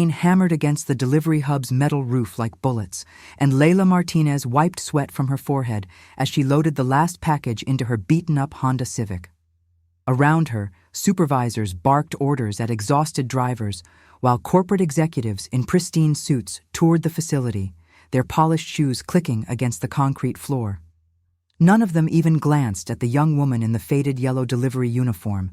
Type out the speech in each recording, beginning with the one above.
rain hammered against the delivery hub's metal roof like bullets, and Layla Martinez wiped sweat from her forehead as she loaded the last package into her beaten-up Honda Civic. Around her, supervisors barked orders at exhausted drivers, while corporate executives in pristine suits toured the facility, their polished shoes clicking against the concrete floor. None of them even glanced at the young woman in the faded yellow delivery uniform,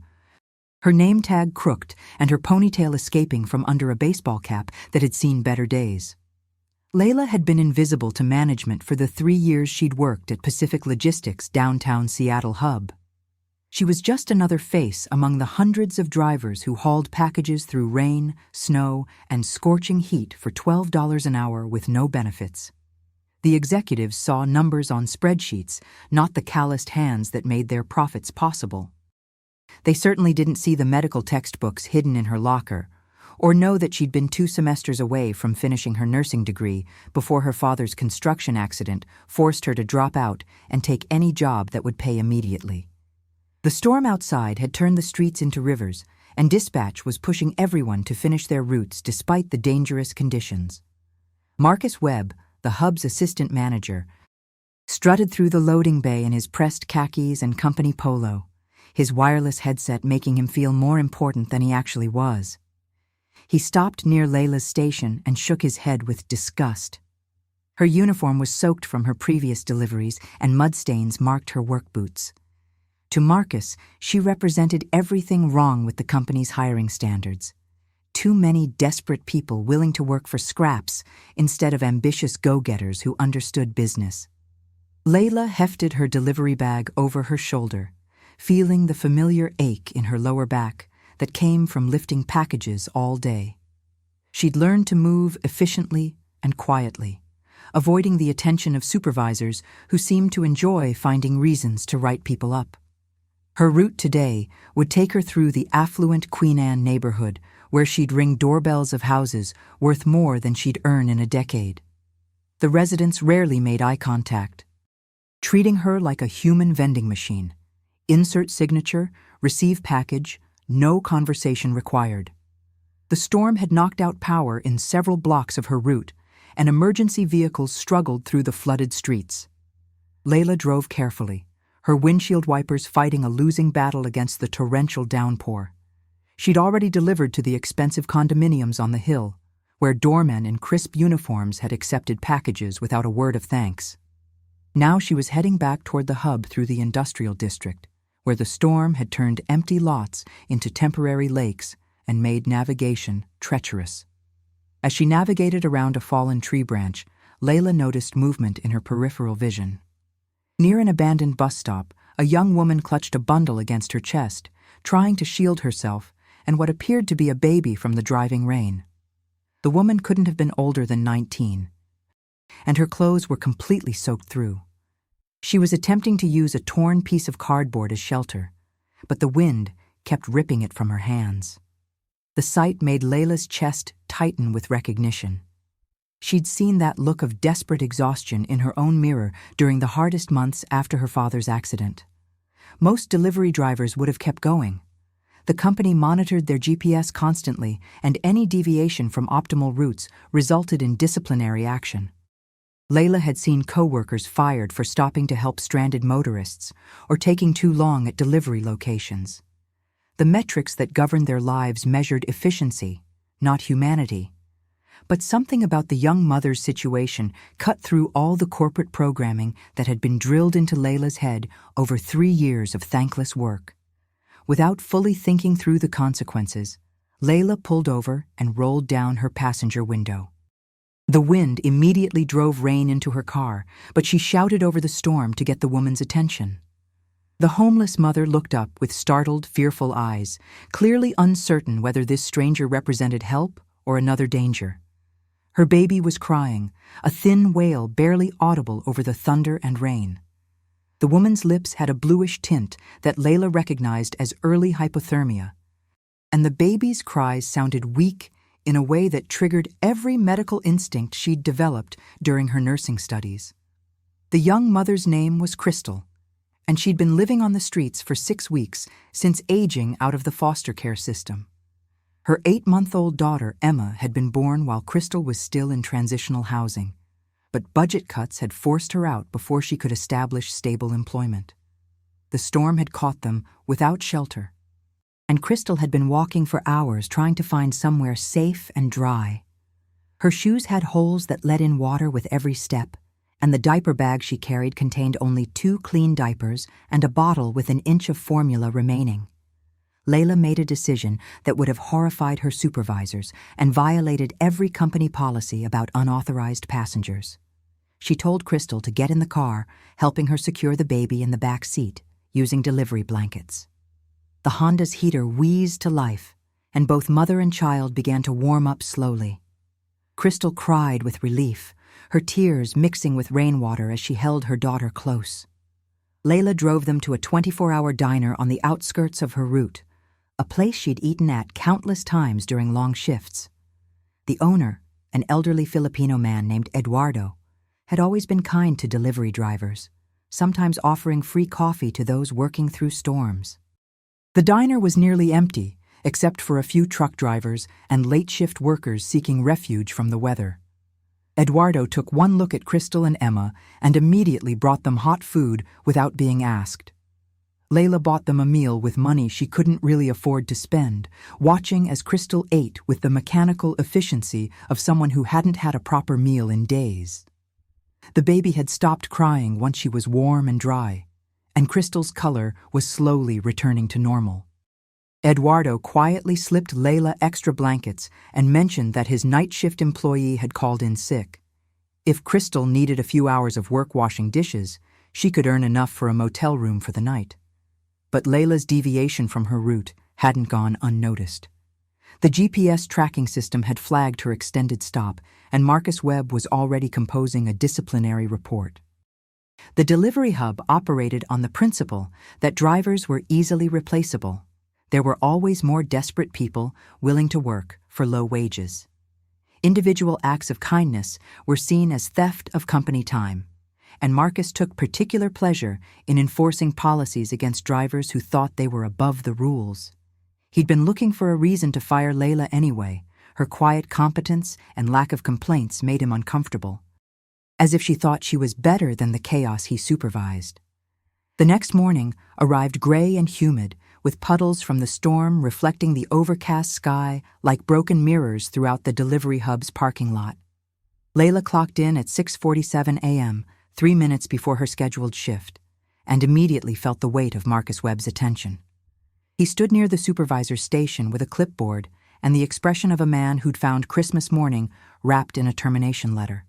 her name tag crooked and her ponytail escaping from under a baseball cap that had seen better days. Layla had been invisible to management for the 3 years she'd worked at Pacific Logistics' downtown Seattle hub. She was just another face among the hundreds of drivers who hauled packages through rain, snow, and scorching heat for $12 an hour with no benefits. The executives saw numbers on spreadsheets, not the calloused hands that made their profits possible. They certainly didn't see the medical textbooks hidden in her locker, or know that she'd been 2 semesters away from finishing her nursing degree before her father's construction accident forced her to drop out and take any job that would pay immediately. The storm outside had turned the streets into rivers, and dispatch was pushing everyone to finish their routes despite the dangerous conditions. Marcus Webb, the hub's assistant manager, strutted through the loading bay in his pressed khakis and company polo, his wireless headset making him feel more important than he actually was. He stopped near Layla's station and shook his head with disgust. Her uniform was soaked from her previous deliveries, and mud stains marked her work boots. To Marcus, she represented everything wrong with the company's hiring standards. Too many desperate people willing to work for scraps instead of ambitious go-getters who understood business. Layla hefted her delivery bag over her shoulder, feeling the familiar ache in her lower back that came from lifting packages all day. She'd learned to move efficiently and quietly, avoiding the attention of supervisors who seemed to enjoy finding reasons to write people up. Her route today would take her through the affluent Queen Anne neighborhood, where she'd ring doorbells of houses worth more than she'd earn in a decade. The residents rarely made eye contact, treating her like a human vending machine. Insert signature, receive package, no conversation required. The storm had knocked out power in several blocks of her route, and emergency vehicles struggled through the flooded streets. Layla drove carefully, her windshield wipers fighting a losing battle against the torrential downpour. She'd already delivered to the expensive condominiums on the hill, where doormen in crisp uniforms had accepted packages without a word of thanks. Now she was heading back toward the hub through the industrial district, where the storm had turned empty lots into temporary lakes and made navigation treacherous. As she navigated around a fallen tree branch, Layla noticed movement in her peripheral vision. Near an abandoned bus stop, a young woman clutched a bundle against her chest, trying to shield herself and what appeared to be a baby from the driving rain. The woman couldn't have been older than 19, and her clothes were completely soaked through. She was attempting to use a torn piece of cardboard as shelter, but the wind kept ripping it from her hands. The sight made Layla's chest tighten with recognition. She'd seen that look of desperate exhaustion in her own mirror during the hardest months after her father's accident. Most delivery drivers would have kept going. The company monitored their GPS constantly, and any deviation from optimal routes resulted in disciplinary action. Layla had seen coworkers fired for stopping to help stranded motorists or taking too long at delivery locations. The metrics that governed their lives measured efficiency, not humanity. But something about the young mother's situation cut through all the corporate programming that had been drilled into Layla's head over 3 years of thankless work. Without fully thinking through the consequences, Layla pulled over and rolled down her passenger window. The wind immediately drove rain into her car, but she shouted over the storm to get the woman's attention. The homeless mother looked up with startled, fearful eyes, clearly uncertain whether this stranger represented help or another danger. Her baby was crying, a thin wail barely audible over the thunder and rain. The woman's lips had a bluish tint that Layla recognized as early hypothermia, and the baby's cries sounded weak in a way that triggered every medical instinct she'd developed during her nursing studies. The young mother's name was Crystal, and she'd been living on the streets for 6 weeks since aging out of the foster care system. Her 8-month-old daughter, Emma, had been born while Crystal was still in transitional housing, but budget cuts had forced her out before she could establish stable employment. The storm had caught them without shelter, and Crystal had been walking for hours trying to find somewhere safe and dry. Her shoes had holes that let in water with every step, and the diaper bag she carried contained only 2 clean diapers and a bottle with an inch of formula remaining. Layla made a decision that would have horrified her supervisors and violated every company policy about unauthorized passengers. She told Crystal to get in the car, helping her secure the baby in the back seat, using delivery blankets. The Honda's heater wheezed to life, and both mother and child began to warm up slowly. Crystal cried with relief, her tears mixing with rainwater as she held her daughter close. Layla drove them to a 24-hour diner on the outskirts of her route, a place she'd eaten at countless times during long shifts. The owner, an elderly Filipino man named Eduardo, had always been kind to delivery drivers, sometimes offering free coffee to those working through storms. The diner was nearly empty, except for a few truck drivers and late-shift workers seeking refuge from the weather. Eduardo took one look at Crystal and Emma and immediately brought them hot food without being asked. Layla bought them a meal with money she couldn't really afford to spend, watching as Crystal ate with the mechanical efficiency of someone who hadn't had a proper meal in days. The baby had stopped crying once she was warm and dry, and Crystal's color was slowly returning to normal. Eduardo quietly slipped Layla extra blankets and mentioned that his night shift employee had called in sick. If Crystal needed a few hours of work washing dishes, she could earn enough for a motel room for the night. But Layla's deviation from her route hadn't gone unnoticed. The GPS tracking system had flagged her extended stop, and Marcus Webb was already composing a disciplinary report. The delivery hub operated on the principle that drivers were easily replaceable. There were always more desperate people willing to work for low wages. Individual acts of kindness were seen as theft of company time, and Marcus took particular pleasure in enforcing policies against drivers who thought they were above the rules. He'd been looking for a reason to fire Layla anyway. Her quiet competence and lack of complaints made him uncomfortable, as if she thought she was better than the chaos he supervised. The next morning arrived gray and humid, with puddles from the storm reflecting the overcast sky like broken mirrors throughout the delivery hub's parking lot. Layla clocked in at 6:47 a.m., 3 minutes before her scheduled shift, and immediately felt the weight of Marcus Webb's attention. He stood near the supervisor's station with a clipboard and the expression of a man who'd found Christmas morning wrapped in a termination letter.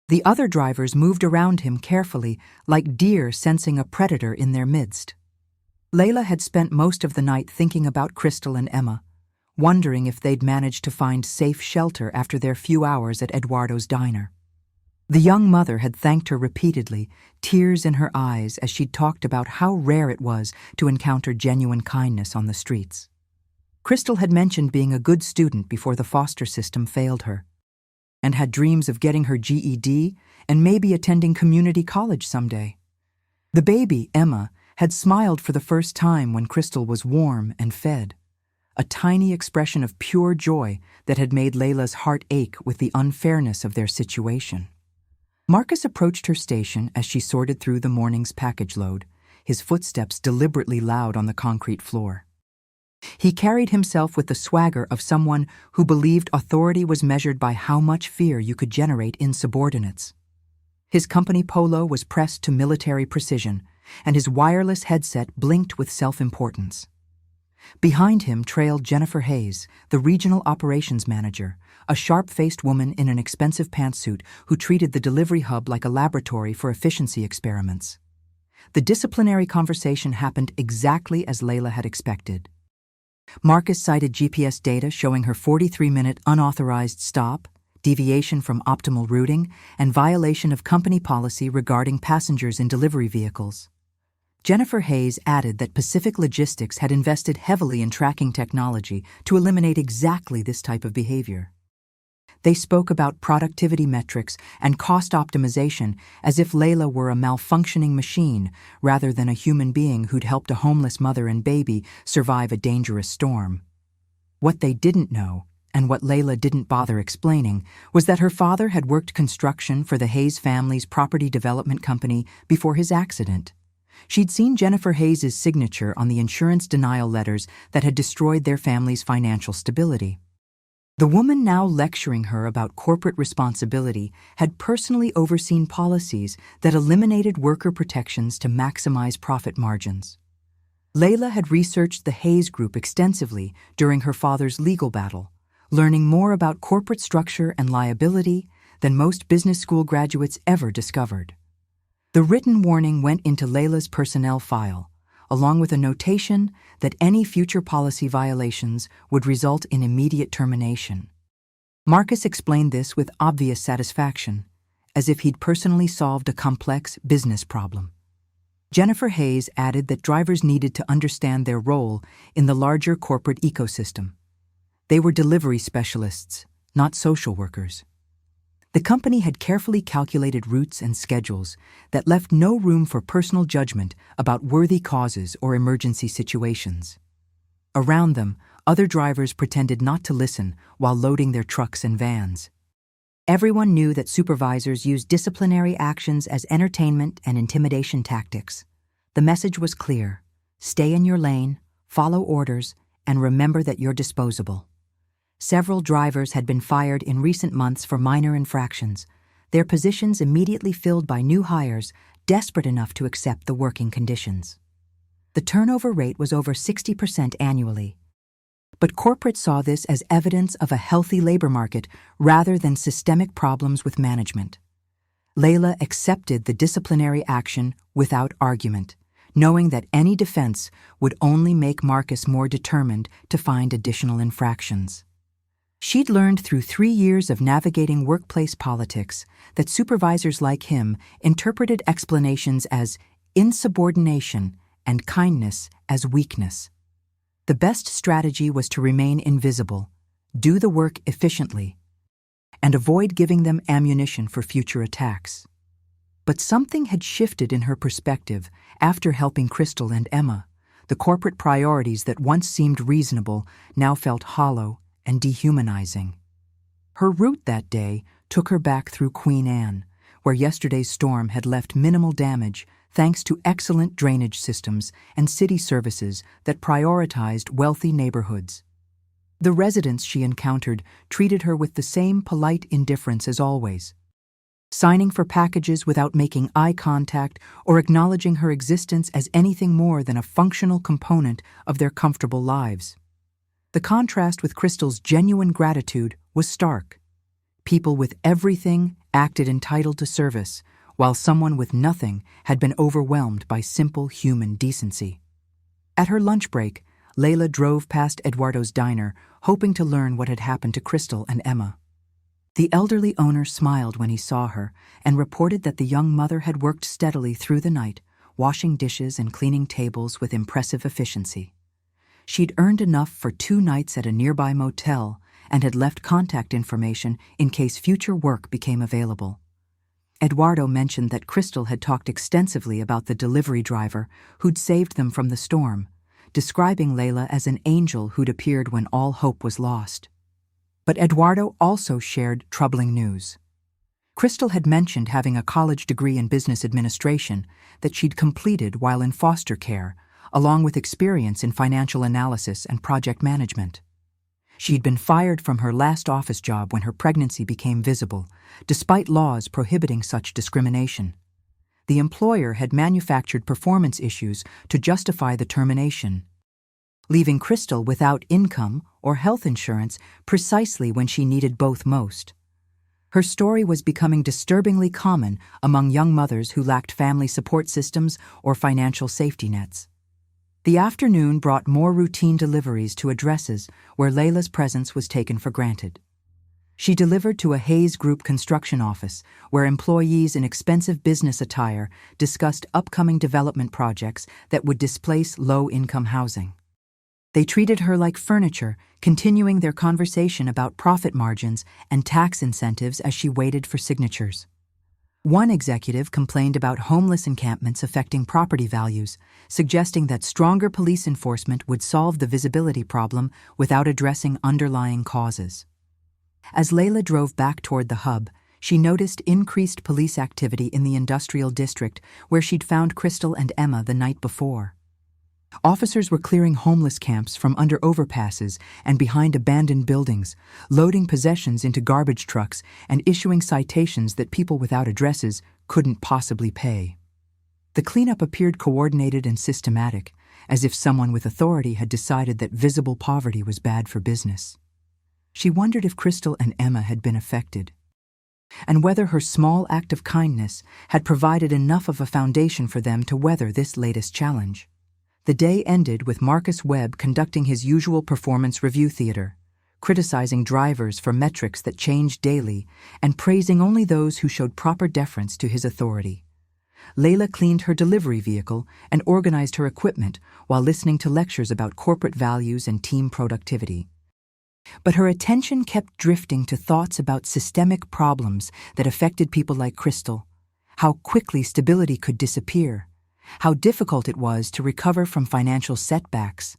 The other drivers moved around him carefully, like deer sensing a predator in their midst. Layla had spent most of the night thinking about Crystal and Emma, wondering if they'd managed to find safe shelter after their few hours at Eduardo's diner. The young mother had thanked her repeatedly, tears in her eyes as she'd talked about how rare it was to encounter genuine kindness on the streets. Crystal had mentioned being a good student before the foster system failed her, and had dreams of getting her GED and maybe attending community college someday. The baby, Emma, had smiled for the first time when Crystal was warm and fed, a tiny expression of pure joy that had made Layla's heart ache with the unfairness of their situation. Marcus approached her station as she sorted through the morning's package load, his footsteps deliberately loud on the concrete floor. He carried himself with the swagger of someone who believed authority was measured by how much fear you could generate in subordinates. His company polo was pressed to military precision, and his wireless headset blinked with self-importance. Behind him trailed Jennifer Hayes, the regional operations manager, a sharp-faced woman in an expensive pantsuit who treated the delivery hub like a laboratory for efficiency experiments. The disciplinary conversation happened exactly as Layla had expected. Marcus cited GPS data showing her 43-minute unauthorized stop, deviation from optimal routing, and violation of company policy regarding passengers in delivery vehicles. Jennifer Hayes added that Pacific Logistics had invested heavily in tracking technology to eliminate exactly this type of behavior. They spoke about productivity metrics and cost optimization as if Layla were a malfunctioning machine rather than a human being who'd helped a homeless mother and baby survive a dangerous storm. What they didn't know, and what Layla didn't bother explaining, was that her father had worked construction for the Hayes family's property development company before his accident. She'd seen Jennifer Hayes' signature on the insurance denial letters that had destroyed their family's financial stability. The woman now lecturing her about corporate responsibility had personally overseen policies that eliminated worker protections to maximize profit margins. Layla had researched the Hayes Group extensively during her father's legal battle, learning more about corporate structure and liability than most business school graduates ever discovered. The written warning went into Layla's personnel file, along with a notation that any future policy violations would result in immediate termination. Marcus explained this with obvious satisfaction, as if he'd personally solved a complex business problem. Jennifer Hayes added that drivers needed to understand their role in the larger corporate ecosystem. They were delivery specialists, not social workers. The company had carefully calculated routes and schedules that left no room for personal judgment about worthy causes or emergency situations. Around them, other drivers pretended not to listen while loading their trucks and vans. Everyone knew that supervisors used disciplinary actions as entertainment and intimidation tactics. The message was clear: stay in your lane, follow orders, and remember that you're disposable. Several drivers had been fired in recent months for minor infractions, their positions immediately filled by new hires desperate enough to accept the working conditions. The turnover rate was over 60% annually. But corporate saw this as evidence of a healthy labor market rather than systemic problems with management. Layla accepted the disciplinary action without argument, knowing that any defense would only make Marcus more determined to find additional infractions. She'd learned through 3 years of navigating workplace politics that supervisors like him interpreted explanations as insubordination and kindness as weakness. The best strategy was to remain invisible, do the work efficiently, and avoid giving them ammunition for future attacks. But something had shifted in her perspective after helping Crystal and Emma. The corporate priorities that once seemed reasonable now felt hollow and dehumanizing. Her route that day took her back through Queen Anne, where yesterday's storm had left minimal damage thanks to excellent drainage systems and city services that prioritized wealthy neighborhoods. The residents she encountered treated her with the same polite indifference as always, signing for packages without making eye contact or acknowledging her existence as anything more than a functional component of their comfortable lives. The contrast with Crystal's genuine gratitude was stark. People with everything acted entitled to service, while someone with nothing had been overwhelmed by simple human decency. At her lunch break, Layla drove past Eduardo's diner, hoping to learn what had happened to Crystal and Emma. The elderly owner smiled when he saw her and reported that the young mother had worked steadily through the night, washing dishes and cleaning tables with impressive efficiency. She'd earned enough for 2 nights at a nearby motel and had left contact information in case future work became available. Eduardo mentioned that Crystal had talked extensively about the delivery driver who'd saved them from the storm, describing Layla as an angel who'd appeared when all hope was lost. But Eduardo also shared troubling news. Crystal had mentioned having a college degree in business administration that she'd completed while in foster care, along with experience in financial analysis and project management. She'd been fired from her last office job when her pregnancy became visible, despite laws prohibiting such discrimination. The employer had manufactured performance issues to justify the termination, leaving Crystal without income or health insurance precisely when she needed both most. Her story was becoming disturbingly common among young mothers who lacked family support systems or financial safety nets. The afternoon brought more routine deliveries to addresses where Layla's presence was taken for granted. She delivered to a Hayes Group construction office where employees in expensive business attire discussed upcoming development projects that would displace low-income housing. They treated her like furniture, continuing their conversation about profit margins and tax incentives as she waited for signatures. One executive complained about homeless encampments affecting property values, suggesting that stronger police enforcement would solve the visibility problem without addressing underlying causes. As Layla drove back toward the hub, she noticed increased police activity in the industrial district where she'd found Crystal and Emma the night before. Officers were clearing homeless camps from under overpasses and behind abandoned buildings, loading possessions into garbage trucks and issuing citations that people without addresses couldn't possibly pay. The cleanup appeared coordinated and systematic, as if someone with authority had decided that visible poverty was bad for business. She wondered if Crystal and Emma had been affected, and whether her small act of kindness had provided enough of a foundation for them to weather this latest challenge. The day ended with Marcus Webb conducting his usual performance review theater, criticizing drivers for metrics that changed daily and praising only those who showed proper deference to his authority. Layla cleaned her delivery vehicle and organized her equipment while listening to lectures about corporate values and team productivity. But her attention kept drifting to thoughts about systemic problems that affected people like Crystal, how quickly stability could disappear, how difficult it was to recover from financial setbacks,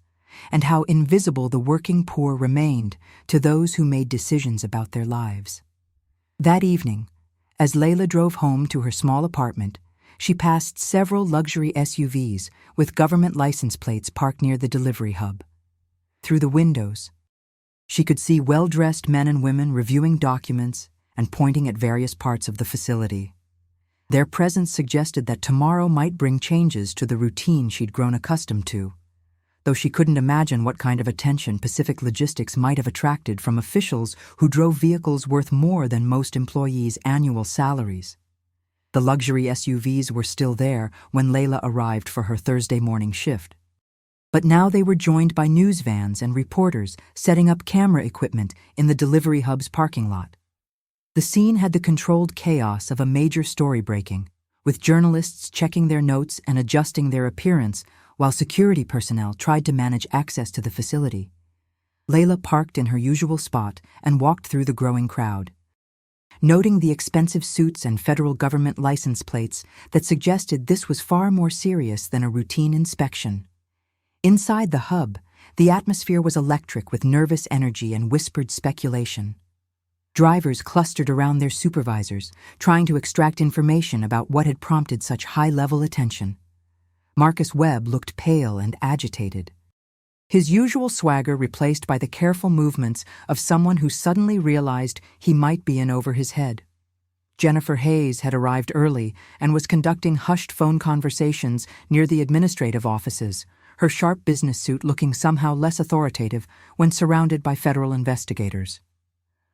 and how invisible the working poor remained to those who made decisions about their lives. That evening, as Layla drove home to her small apartment, she passed several luxury SUVs with government license plates parked near the delivery hub. Through the windows, she could see well-dressed men and women reviewing documents and pointing at various parts of the facility. Their presence suggested that tomorrow might bring changes to the routine she'd grown accustomed to, though she couldn't imagine what kind of attention Pacific Logistics might have attracted from officials who drove vehicles worth more than most employees' annual salaries. The luxury SUVs were still there when Layla arrived for her Thursday morning shift. But now they were joined by news vans and reporters setting up camera equipment in the delivery hub's parking lot. The scene had the controlled chaos of a major story breaking, with journalists checking their notes and adjusting their appearance while security personnel tried to manage access to the facility. Layla parked in her usual spot and walked through the growing crowd, noting the expensive suits and federal government license plates that suggested this was far more serious than a routine inspection. Inside the hub, the atmosphere was electric with nervous energy and whispered speculation. Drivers clustered around their supervisors, trying to extract information about what had prompted such high-level attention. Marcus Webb looked pale and agitated, his usual swagger replaced by the careful movements of someone who suddenly realized he might be in over his head. Jennifer Hayes had arrived early and was conducting hushed phone conversations near the administrative offices, her sharp business suit looking somehow less authoritative when surrounded by federal investigators.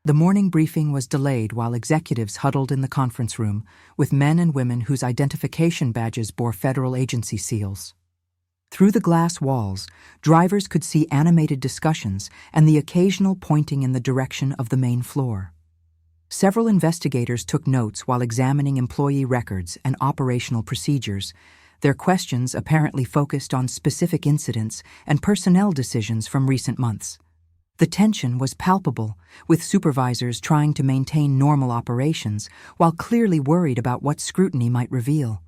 The morning briefing was delayed while executives huddled in the conference room with men and women whose identification badges bore federal agency seals. Through the glass walls, drivers could see animated discussions and the occasional pointing in the direction of the main floor. Several investigators took notes while examining employee records and operational procedures, their questions apparently focused on specific incidents and personnel decisions from recent months. The tension was palpable, with supervisors trying to maintain normal operations while clearly worried about what scrutiny might reveal.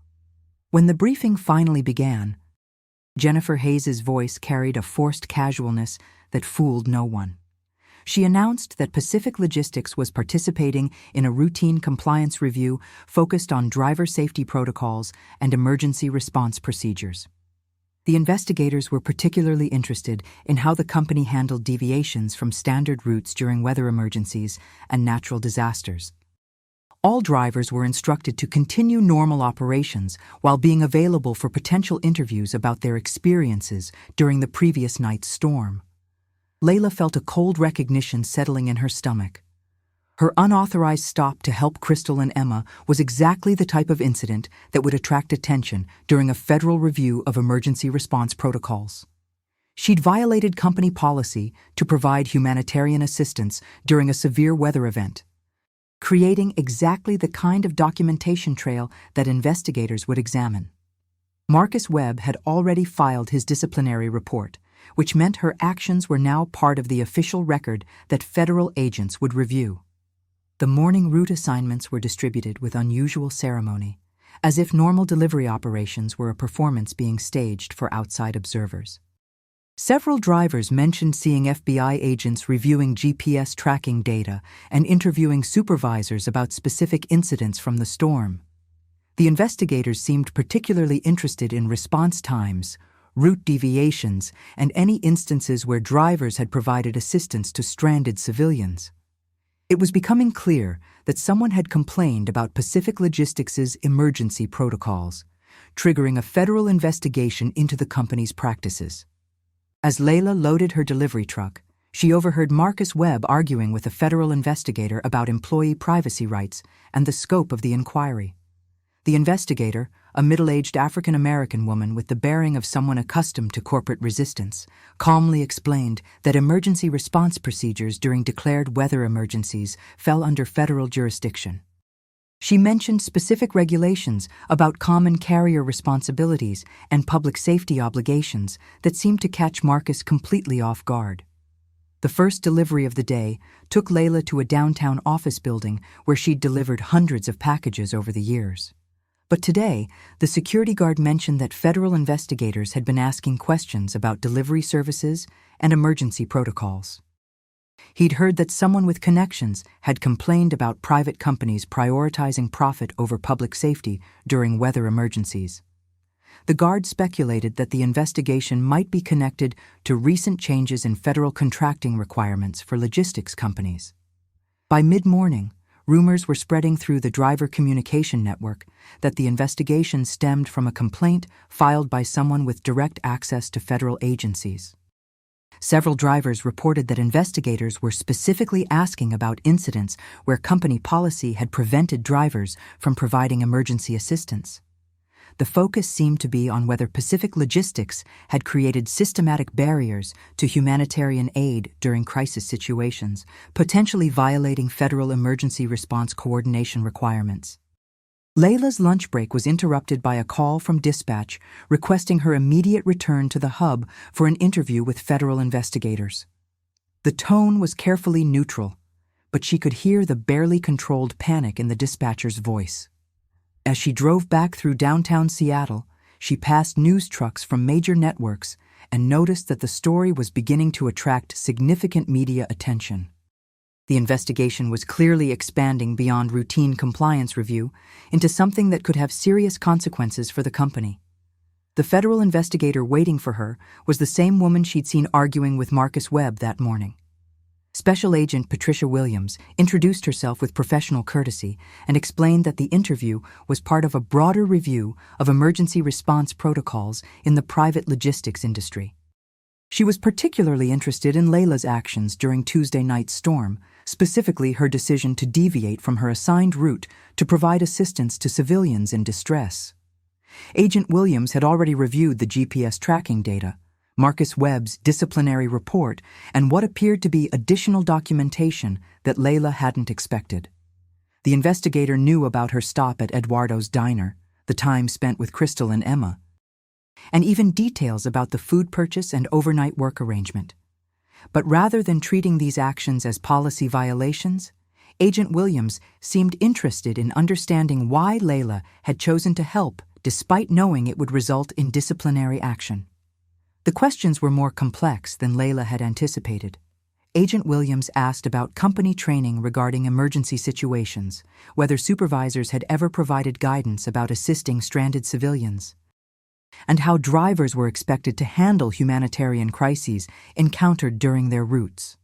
When the briefing finally began, Jennifer Hayes' voice carried a forced casualness that fooled no one. She announced that Pacific Logistics was participating in a routine compliance review focused on driver safety protocols and emergency response procedures. The investigators were particularly interested in how the company handled deviations from standard routes during weather emergencies and natural disasters. All drivers were instructed to continue normal operations while being available for potential interviews about their experiences during the previous night's storm. Layla felt a cold recognition settling in her stomach. Her unauthorized stop to help Crystal and Emma was exactly the type of incident that would attract attention during a federal review of emergency response protocols. She'd violated company policy to provide humanitarian assistance during a severe weather event, creating exactly the kind of documentation trail that investigators would examine. Marcus Webb had already filed his disciplinary report, which meant her actions were now part of the official record that federal agents would review. The morning route assignments were distributed with unusual ceremony, as if normal delivery operations were a performance being staged for outside observers. Several drivers mentioned seeing FBI agents reviewing GPS tracking data and interviewing supervisors about specific incidents from the storm. The investigators seemed particularly interested in response times, route deviations, and any instances where drivers had provided assistance to stranded civilians. It was becoming clear that someone had complained about Pacific Logistics' emergency protocols, triggering a federal investigation into the company's practices. As Layla loaded her delivery truck, she overheard Marcus Webb arguing with a federal investigator about employee privacy rights and the scope of the inquiry. The investigator, a middle-aged African-American woman with the bearing of someone accustomed to corporate resistance, calmly explained that emergency response procedures during declared weather emergencies fell under federal jurisdiction. She mentioned specific regulations about common carrier responsibilities and public safety obligations that seemed to catch Marcus completely off guard. The first delivery of the day took Layla to a downtown office building where she'd delivered hundreds of packages over the years. But today, the security guard mentioned that federal investigators had been asking questions about delivery services and emergency protocols. He'd heard that someone with connections had complained about private companies prioritizing profit over public safety during weather emergencies. The guard speculated that the investigation might be connected to recent changes in federal contracting requirements for logistics companies. By mid-morning, rumors were spreading through the driver communication network that the investigation stemmed from a complaint filed by someone with direct access to federal agencies. Several drivers reported that investigators were specifically asking about incidents where company policy had prevented drivers from providing emergency assistance. The focus seemed to be on whether Pacific Logistics had created systematic barriers to humanitarian aid during crisis situations, potentially violating federal emergency response coordination requirements. Layla's lunch break was interrupted by a call from dispatch requesting her immediate return to the hub for an interview with federal investigators. The tone was carefully neutral, but she could hear the barely controlled panic in the dispatcher's voice. As she drove back through downtown Seattle, she passed news trucks from major networks and noticed that the story was beginning to attract significant media attention. The investigation was clearly expanding beyond routine compliance review into something that could have serious consequences for the company. The federal investigator waiting for her was the same woman she'd seen arguing with Marcus Webb that morning. Special Agent Patricia Williams introduced herself with professional courtesy and explained that the interview was part of a broader review of emergency response protocols in the private logistics industry. She was particularly interested in Layla's actions during Tuesday night's storm, specifically her decision to deviate from her assigned route to provide assistance to civilians in distress. Agent Williams had already reviewed the GPS tracking data, Marcus Webb's disciplinary report, and what appeared to be additional documentation that Layla hadn't expected. The investigator knew about her stop at Eduardo's diner, the time spent with Crystal and Emma, and even details about the food purchase and overnight work arrangement. But rather than treating these actions as policy violations, Agent Williams seemed interested in understanding why Layla had chosen to help despite knowing it would result in disciplinary action. The questions were more complex than Layla had anticipated. Agent Williams asked about company training regarding emergency situations, whether supervisors had ever provided guidance about assisting stranded civilians, and how drivers were expected to handle humanitarian crises encountered during their routes.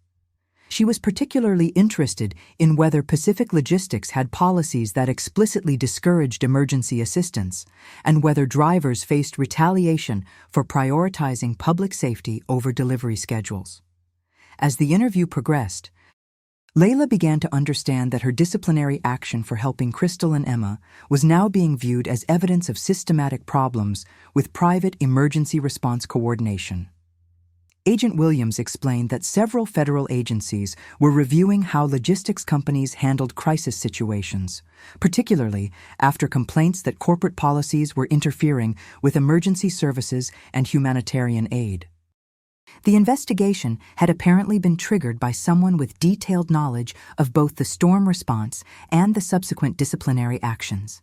She was particularly interested in whether Pacific Logistics had policies that explicitly discouraged emergency assistance, and whether drivers faced retaliation for prioritizing public safety over delivery schedules. As the interview progressed, Layla began to understand that her disciplinary action for helping Crystal and Emma was now being viewed as evidence of systematic problems with private emergency response coordination. Agent Williams explained that several federal agencies were reviewing how logistics companies handled crisis situations, particularly after complaints that corporate policies were interfering with emergency services and humanitarian aid. The investigation had apparently been triggered by someone with detailed knowledge of both the storm response and the subsequent disciplinary actions.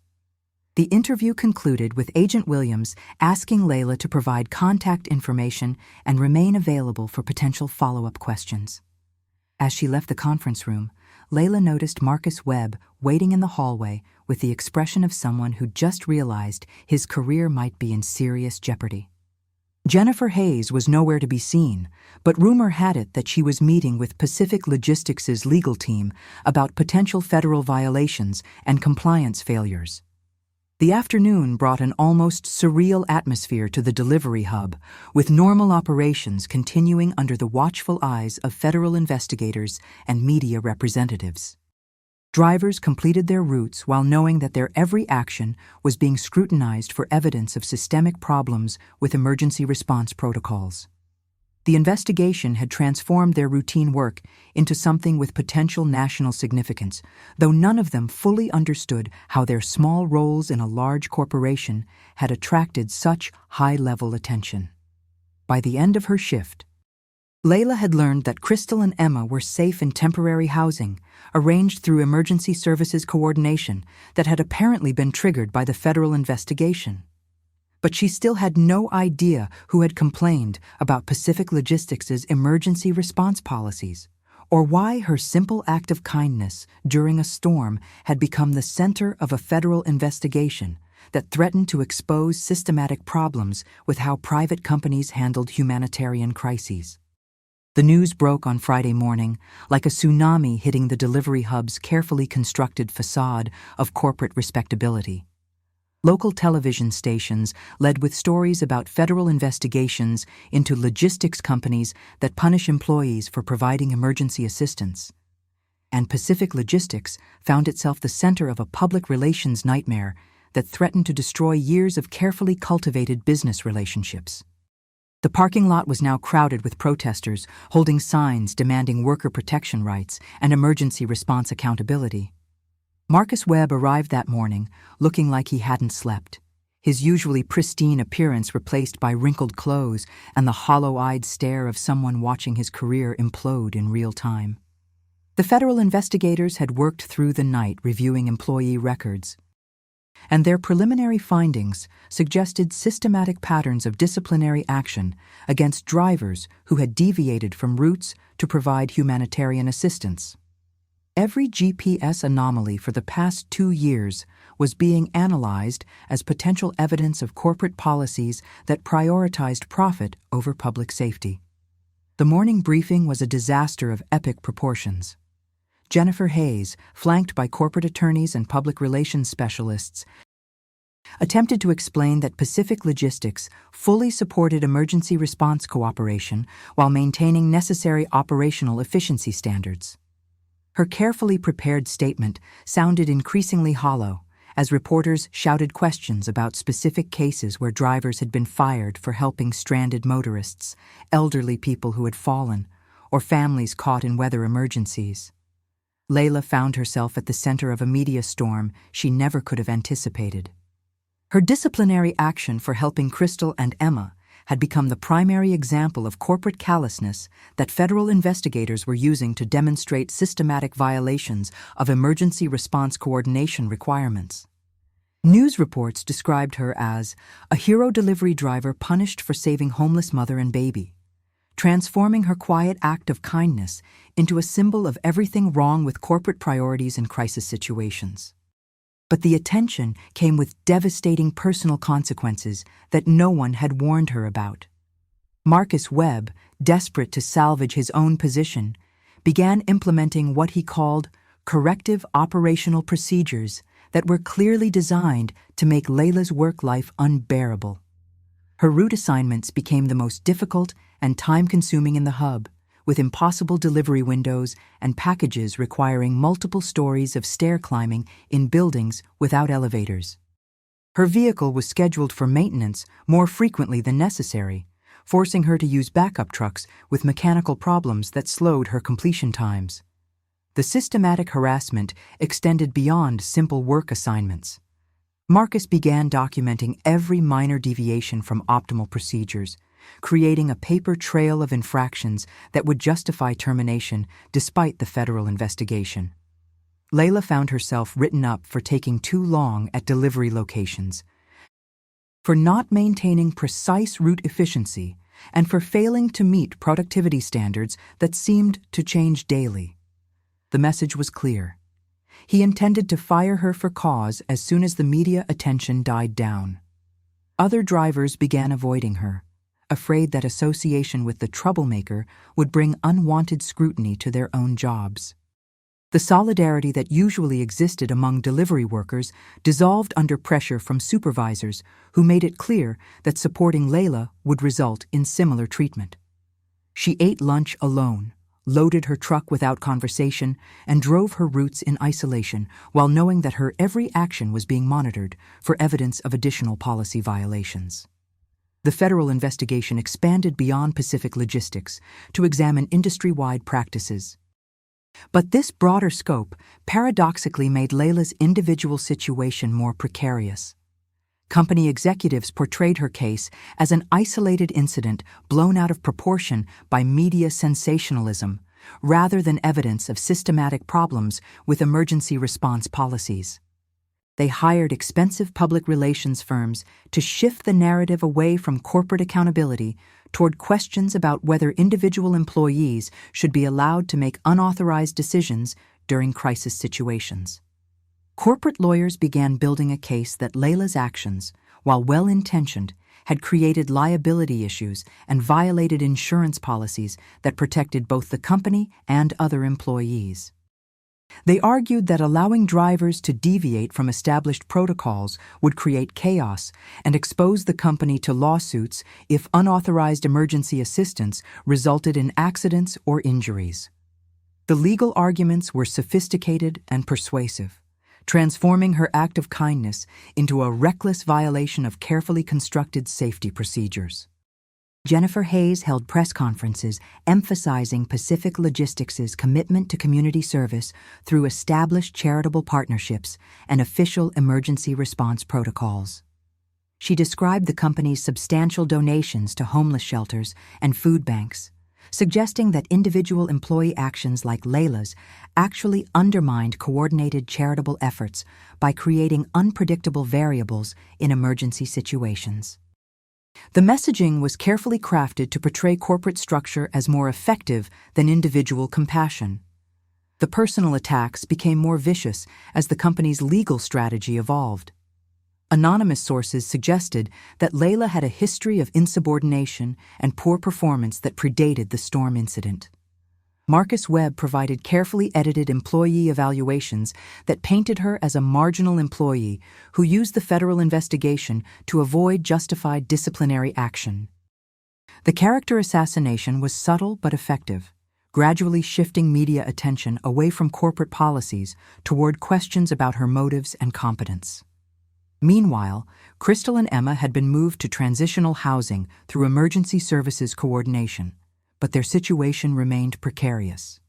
The interview concluded with Agent Williams asking Layla to provide contact information and remain available for potential follow-up questions. As she left the conference room, Layla noticed Marcus Webb waiting in the hallway with the expression of someone who just realized his career might be in serious jeopardy. Jennifer Hayes was nowhere to be seen, but rumor had it that she was meeting with Pacific Logistics' legal team about potential federal violations and compliance failures. The afternoon brought an almost surreal atmosphere to the delivery hub, with normal operations continuing under the watchful eyes of federal investigators and media representatives. Drivers completed their routes while knowing that their every action was being scrutinized for evidence of systemic problems with emergency response protocols. The investigation had transformed their routine work into something with potential national significance, though none of them fully understood how their small roles in a large corporation had attracted such high-level attention. By the end of her shift, Layla had learned that Crystal and Emma were safe in temporary housing, arranged through emergency services coordination that had apparently been triggered by the federal investigation. But she still had no idea who had complained about Pacific Logistics' emergency response policies, or why her simple act of kindness during a storm had become the center of a federal investigation that threatened to expose systematic problems with how private companies handled humanitarian crises. The news broke on Friday morning like a tsunami hitting the delivery hub's carefully constructed facade of corporate respectability. Local television stations led with stories about federal investigations into logistics companies that punish employees for providing emergency assistance. And Pacific Logistics found itself the center of a public relations nightmare that threatened to destroy years of carefully cultivated business relationships. The parking lot was now crowded with protesters holding signs demanding worker protection rights and emergency response accountability. Marcus Webb arrived that morning, looking like he hadn't slept, his usually pristine appearance replaced by wrinkled clothes and the hollow-eyed stare of someone watching his career implode in real time. The federal investigators had worked through the night reviewing employee records, and their preliminary findings suggested systematic patterns of disciplinary action against drivers who had deviated from routes to provide humanitarian assistance. Every GPS anomaly for the past 2 years was being analyzed as potential evidence of corporate policies that prioritized profit over public safety. The morning briefing was a disaster of epic proportions. Jennifer Hayes, flanked by corporate attorneys and public relations specialists, attempted to explain that Pacific Logistics fully supported emergency response cooperation while maintaining necessary operational efficiency standards. Her carefully prepared statement sounded increasingly hollow as reporters shouted questions about specific cases where drivers had been fired for helping stranded motorists, elderly people who had fallen, or families caught in weather emergencies. Layla found herself at the center of a media storm she never could have anticipated. Her disciplinary action for helping Crystal and Emma had become the primary example of corporate callousness that federal investigators were using to demonstrate systematic violations of emergency response coordination requirements. News reports described her as a hero delivery driver punished for saving homeless mother and baby, transforming her quiet act of kindness into a symbol of everything wrong with corporate priorities in crisis situations. But the attention came with devastating personal consequences that no one had warned her about. Marcus Webb, desperate to salvage his own position, began implementing what he called corrective operational procedures that were clearly designed to make Layla's work life unbearable. Her route assignments became the most difficult and time-consuming in the hub, with impossible delivery windows and packages requiring multiple stories of stair climbing in buildings without elevators. Her vehicle was scheduled for maintenance more frequently than necessary, forcing her to use backup trucks with mechanical problems that slowed her completion times. The systematic harassment extended beyond simple work assignments. Marcus began documenting every minor deviation from optimal procedures, creating a paper trail of infractions that would justify termination despite the federal investigation. Layla found herself written up for taking too long at delivery locations, for not maintaining precise route efficiency, and for failing to meet productivity standards that seemed to change daily. The message was clear. He intended to fire her for cause as soon as the media attention died down. Other drivers began avoiding her, afraid that association with the troublemaker would bring unwanted scrutiny to their own jobs. The solidarity that usually existed among delivery workers dissolved under pressure from supervisors who made it clear that supporting Layla would result in similar treatment. She ate lunch alone, loaded her truck without conversation, and drove her routes in isolation while knowing that her every action was being monitored for evidence of additional policy violations. The federal investigation expanded beyond Pacific logistics to examine industry-wide practices. But this broader scope paradoxically made Layla's individual situation more precarious. Company executives portrayed her case as an isolated incident blown out of proportion by media sensationalism, rather than evidence of systematic problems with emergency response policies. They hired expensive public relations firms to shift the narrative away from corporate accountability toward questions about whether individual employees should be allowed to make unauthorized decisions during crisis situations. Corporate lawyers began building a case that Layla's actions, while well-intentioned, had created liability issues and violated insurance policies that protected both the company and other employees. They argued that allowing drivers to deviate from established protocols would create chaos and expose the company to lawsuits if unauthorized emergency assistance resulted in accidents or injuries. The legal arguments were sophisticated and persuasive, transforming her act of kindness into a reckless violation of carefully constructed safety procedures. Jennifer Hayes held press conferences emphasizing Pacific Logistics' commitment to community service through established charitable partnerships and official emergency response protocols. She described the company's substantial donations to homeless shelters and food banks, suggesting that individual employee actions like Layla's actually undermined coordinated charitable efforts by creating unpredictable variables in emergency situations. The messaging was carefully crafted to portray corporate structure as more effective than individual compassion. The personal attacks became more vicious as the company's legal strategy evolved. Anonymous sources suggested that Layla had a history of insubordination and poor performance that predated the storm incident. Marcus Webb provided carefully edited employee evaluations that painted her as a marginal employee who used the federal investigation to avoid justified disciplinary action. The character assassination was subtle but effective, gradually shifting media attention away from corporate policies toward questions about her motives and competence. Meanwhile, Crystal and Emma had been moved to transitional housing through emergency services coordination, but their situation remained precarious.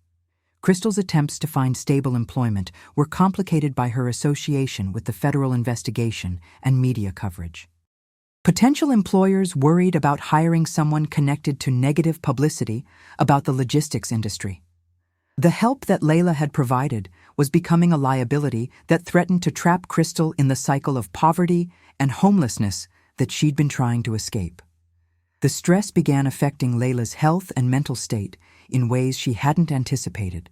Crystal's attempts to find stable employment were complicated by her association with the federal investigation and media coverage. Potential employers worried about hiring someone connected to negative publicity about the logistics industry. The help that Layla had provided was becoming a liability that threatened to trap Crystal in the cycle of poverty and homelessness that she'd been trying to escape. The stress began affecting Layla's health and mental state in ways she hadn't anticipated.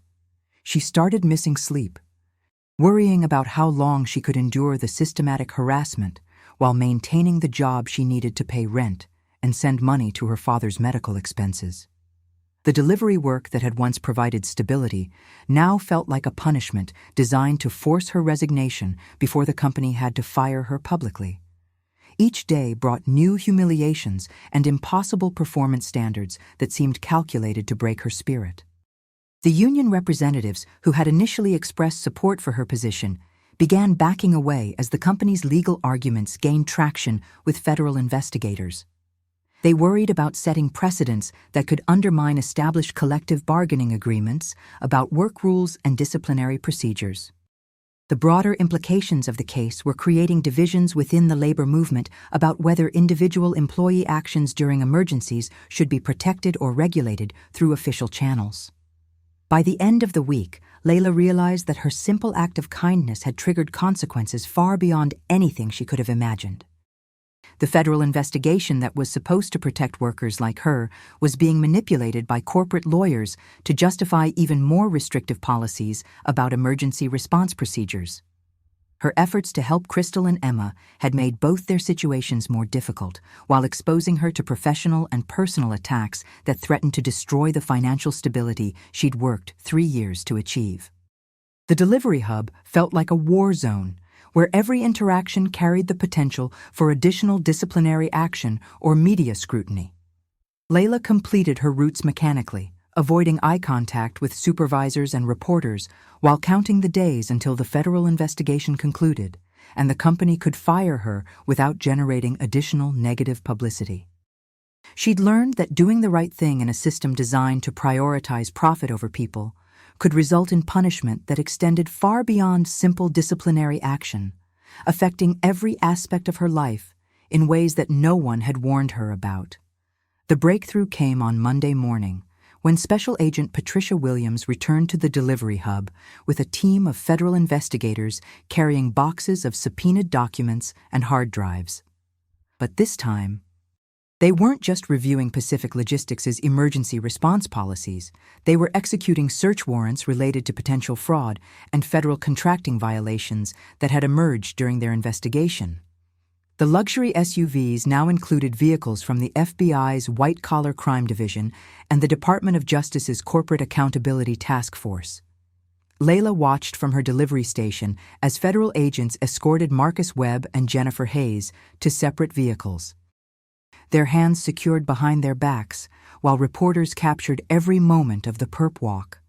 She started missing sleep, worrying about how long she could endure the systematic harassment while maintaining the job she needed to pay rent and send money to her father's medical expenses. The delivery work that had once provided stability now felt like a punishment designed to force her resignation before the company had to fire her publicly. Each day brought new humiliations and impossible performance standards that seemed calculated to break her spirit. The union representatives who had initially expressed support for her position began backing away as the company's legal arguments gained traction with federal investigators. They worried about setting precedents that could undermine established collective bargaining agreements about work rules and disciplinary procedures. The broader implications of the case were creating divisions within the labor movement about whether individual employee actions during emergencies should be protected or regulated through official channels. By the end of the week, Layla realized that her simple act of kindness had triggered consequences far beyond anything she could have imagined. The federal investigation that was supposed to protect workers like her was being manipulated by corporate lawyers to justify even more restrictive policies about emergency response procedures. Her efforts to help Crystal and Emma had made both their situations more difficult, while exposing her to professional and personal attacks that threatened to destroy the financial stability she'd worked 3 years to achieve. The delivery hub felt like a war zone, where every interaction carried the potential for additional disciplinary action or media scrutiny. Layla completed her routes mechanically, avoiding eye contact with supervisors and reporters while counting the days until the federal investigation concluded and the company could fire her without generating additional negative publicity. She'd learned that doing the right thing in a system designed to prioritize profit over people could result in punishment that extended far beyond simple disciplinary action, affecting every aspect of her life in ways that no one had warned her about. The breakthrough came on Monday morning, when Special Agent Patricia Williams returned to the delivery hub with a team of federal investigators carrying boxes of subpoenaed documents and hard drives. But this time, they weren't just reviewing Pacific Logistics' emergency response policies, they were executing search warrants related to potential fraud and federal contracting violations that had emerged during their investigation. The luxury SUVs now included vehicles from the FBI's White-Collar Crime Division and the Department of Justice's Corporate Accountability Task Force. Layla watched from her delivery station as federal agents escorted Marcus Webb and Jennifer Hayes to separate vehicles, their hands secured behind their backs, while reporters captured every moment of the perp walk.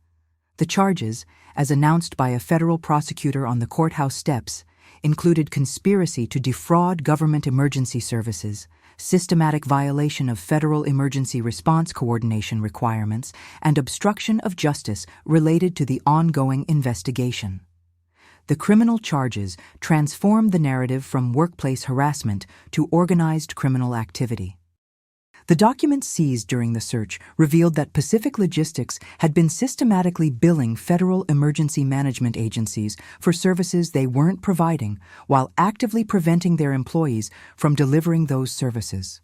The charges, as announced by a federal prosecutor on the courthouse steps, included conspiracy to defraud government emergency services, systematic violation of federal emergency response coordination requirements, and obstruction of justice related to the ongoing investigation. The criminal charges transformed the narrative from workplace harassment to organized criminal activity. The documents seized during the search revealed that Pacific Logistics had been systematically billing federal emergency management agencies for services they weren't providing while actively preventing their employees from delivering those services.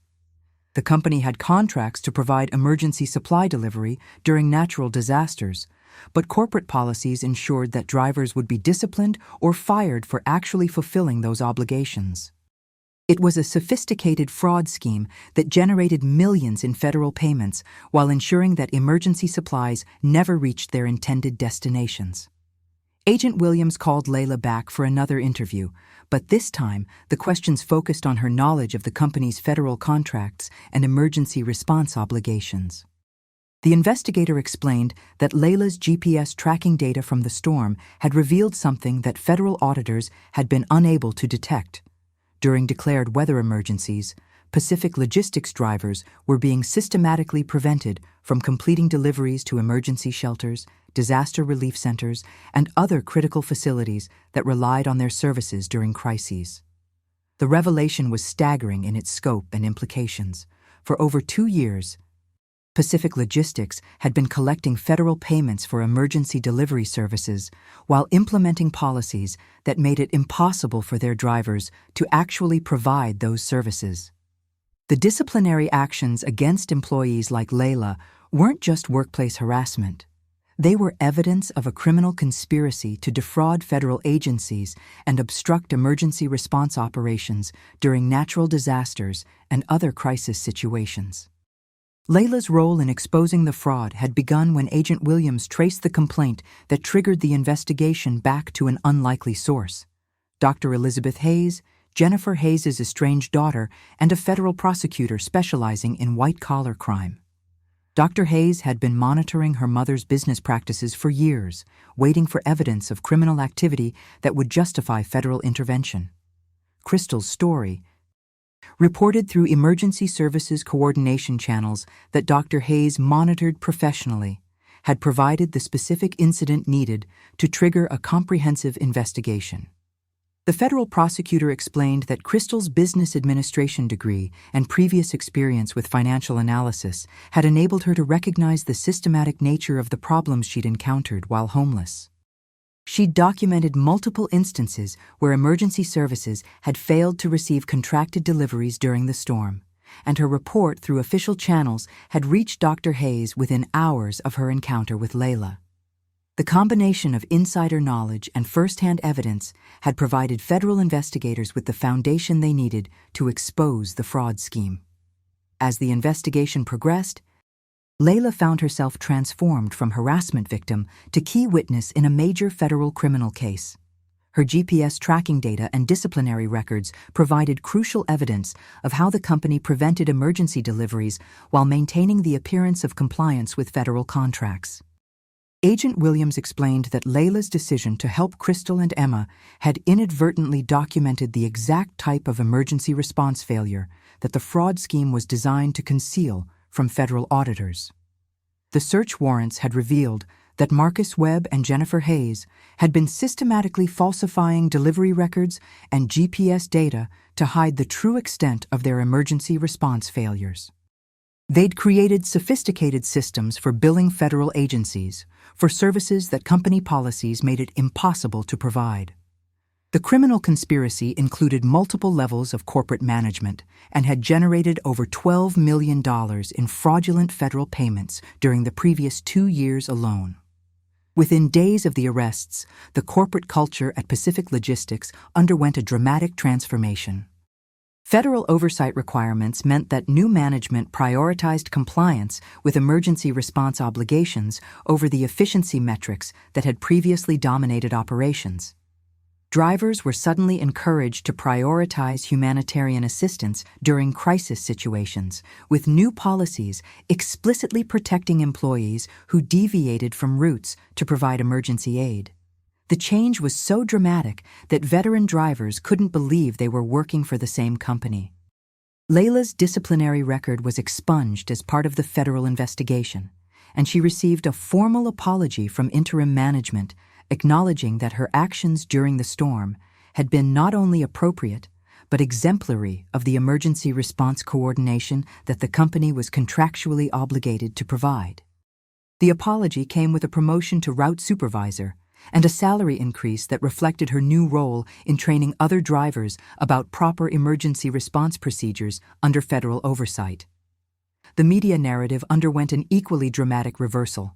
The company had contracts to provide emergency supply delivery during natural disasters, but corporate policies ensured that drivers would be disciplined or fired for actually fulfilling those obligations. It was a sophisticated fraud scheme that generated millions in federal payments while ensuring that emergency supplies never reached their intended destinations. Agent Williams called Layla back for another interview, but this time the questions focused on her knowledge of the company's federal contracts and emergency response obligations. The investigator explained that Layla's GPS tracking data from the storm had revealed something that federal auditors had been unable to detect. During declared weather emergencies, Pacific Logistics drivers were being systematically prevented from completing deliveries to emergency shelters, disaster relief centers, and other critical facilities that relied on their services during crises. The revelation was staggering in its scope and implications. For over 2 years, Pacific Logistics had been collecting federal payments for emergency delivery services while implementing policies that made it impossible for their drivers to actually provide those services. The disciplinary actions against employees like Layla weren't just workplace harassment. They were evidence of a criminal conspiracy to defraud federal agencies and obstruct emergency response operations during natural disasters and other crisis situations. Layla's role in exposing the fraud had begun when Agent Williams traced the complaint that triggered the investigation back to an unlikely source: Dr. Elizabeth Hayes, Jennifer Hayes' estranged daughter, and a federal prosecutor specializing in white-collar crime. Dr. Hayes had been monitoring her mother's business practices for years, waiting for evidence of criminal activity that would justify federal intervention. Crystal's story reported through emergency services coordination channels that Dr. Hayes monitored professionally, had provided the specific incident needed to trigger a comprehensive investigation. The federal prosecutor explained that Crystal's business administration degree and previous experience with financial analysis had enabled her to recognize the systematic nature of the problems she'd encountered while homeless. She'd documented multiple instances where emergency services had failed to receive contracted deliveries during the storm, and her report through official channels had reached Dr. Hayes within hours of her encounter with Layla. The combination of insider knowledge and first-hand evidence had provided federal investigators with the foundation they needed to expose the fraud scheme. As the investigation progressed, Layla found herself transformed from harassment victim to key witness in a major federal criminal case. Her GPS tracking data and disciplinary records provided crucial evidence of how the company prevented emergency deliveries while maintaining the appearance of compliance with federal contracts. Agent Williams explained that Layla's decision to help Crystal and Emma had inadvertently documented the exact type of emergency response failure that the fraud scheme was designed to conceal from federal auditors. The search warrants had revealed that Marcus Webb and Jennifer Hayes had been systematically falsifying delivery records and GPS data to hide the true extent of their emergency response failures. They'd created sophisticated systems for billing federal agencies for services that company policies made it impossible to provide. The criminal conspiracy included multiple levels of corporate management and had generated over $12 million in fraudulent federal payments during the previous 2 years alone. Within days of the arrests, the corporate culture at Pacific Logistics underwent a dramatic transformation. Federal oversight requirements meant that new management prioritized compliance with emergency response obligations over the efficiency metrics that had previously dominated operations. Drivers were suddenly encouraged to prioritize humanitarian assistance during crisis situations, with new policies explicitly protecting employees who deviated from routes to provide emergency aid. The change was so dramatic that veteran drivers couldn't believe they were working for the same company. Layla's disciplinary record was expunged as part of the federal investigation, and she received a formal apology from interim management acknowledging that her actions during the storm had been not only appropriate, but exemplary of the emergency response coordination that the company was contractually obligated to provide. The apology came with a promotion to route supervisor and a salary increase that reflected her new role in training other drivers about proper emergency response procedures under federal oversight. The media narrative underwent an equally dramatic reversal.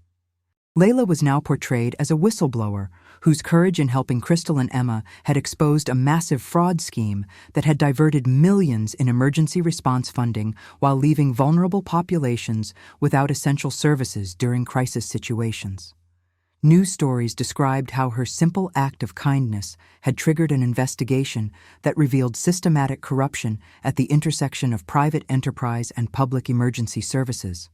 Layla was now portrayed as a whistleblower whose courage in helping Crystal and Emma had exposed a massive fraud scheme that had diverted millions in emergency response funding while leaving vulnerable populations without essential services during crisis situations. News stories described how her simple act of kindness had triggered an investigation that revealed systematic corruption at the intersection of private enterprise and public emergency services.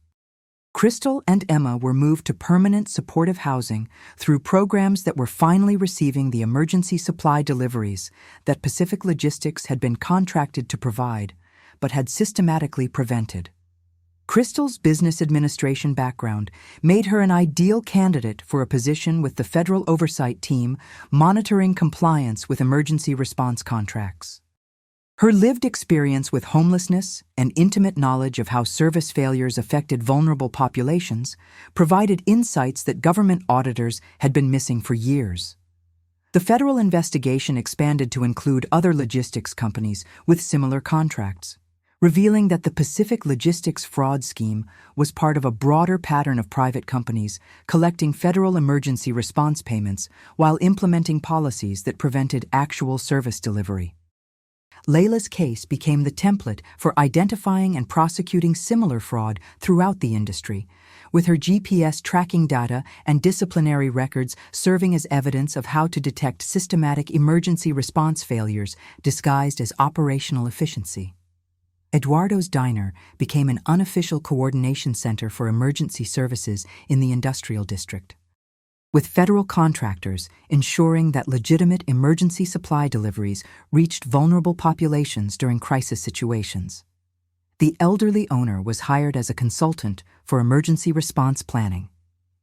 Crystal and Emma were moved to permanent supportive housing through programs that were finally receiving the emergency supply deliveries that Pacific Logistics had been contracted to provide, but had systematically prevented. Crystal's business administration background made her an ideal candidate for a position with the federal oversight team monitoring compliance with emergency response contracts. Her lived experience with homelessness and intimate knowledge of how service failures affected vulnerable populations provided insights that government auditors had been missing for years. The federal investigation expanded to include other logistics companies with similar contracts, revealing that the Pacific Logistics fraud scheme was part of a broader pattern of private companies collecting federal emergency response payments while implementing policies that prevented actual service delivery. Layla's case became the template for identifying and prosecuting similar fraud throughout the industry, with her GPS tracking data and disciplinary records serving as evidence of how to detect systematic emergency response failures disguised as operational efficiency. Eduardo's Diner became an unofficial coordination center for emergency services in the industrial district, with federal contractors ensuring that legitimate emergency supply deliveries reached vulnerable populations during crisis situations. The elderly owner was hired as a consultant for emergency response planning.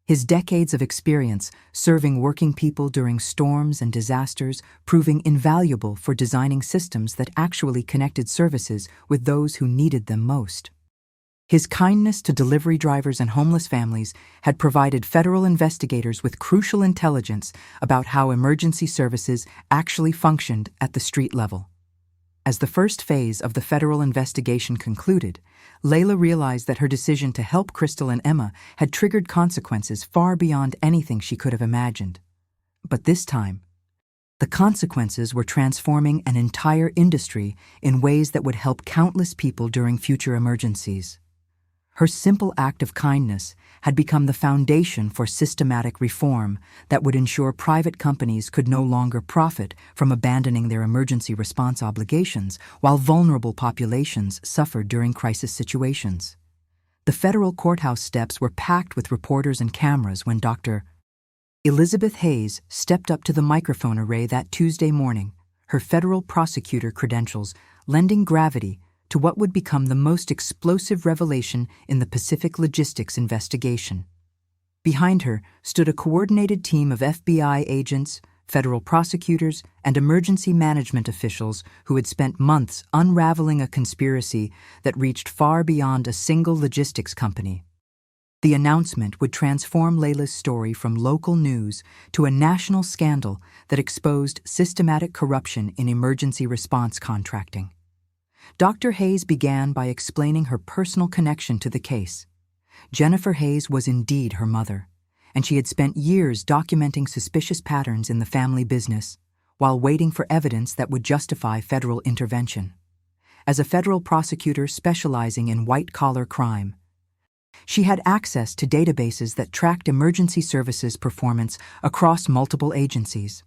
His decades of experience serving working people during storms and disasters proving invaluable for designing systems that actually connected services with those who needed them most. His kindness to delivery drivers and homeless families had provided federal investigators with crucial intelligence about how emergency services actually functioned at the street level. As the first phase of the federal investigation concluded, Layla realized that her decision to help Crystal and Emma had triggered consequences far beyond anything she could have imagined. But this time, the consequences were transforming an entire industry in ways that would help countless people during future emergencies. Her simple act of kindness had become the foundation for systematic reform that would ensure private companies could no longer profit from abandoning their emergency response obligations while vulnerable populations suffered during crisis situations. The federal courthouse steps were packed with reporters and cameras when Dr. Elizabeth Hayes stepped up to the microphone array that Tuesday morning, her federal prosecutor credentials lending gravity to what would become the most explosive revelation in the Pacific Logistics investigation. Behind her stood a coordinated team of FBI agents, federal prosecutors, and emergency management officials who had spent months unraveling a conspiracy that reached far beyond a single logistics company. The announcement would transform Layla's story from local news to a national scandal that exposed systematic corruption in emergency response contracting. Dr. Hayes began by explaining her personal connection to the case. Jennifer Hayes was indeed her mother, and she had spent years documenting suspicious patterns in the family business while waiting for evidence that would justify federal intervention. As a federal prosecutor specializing in white-collar crime, she had access to databases that tracked emergency services performance across multiple agencies.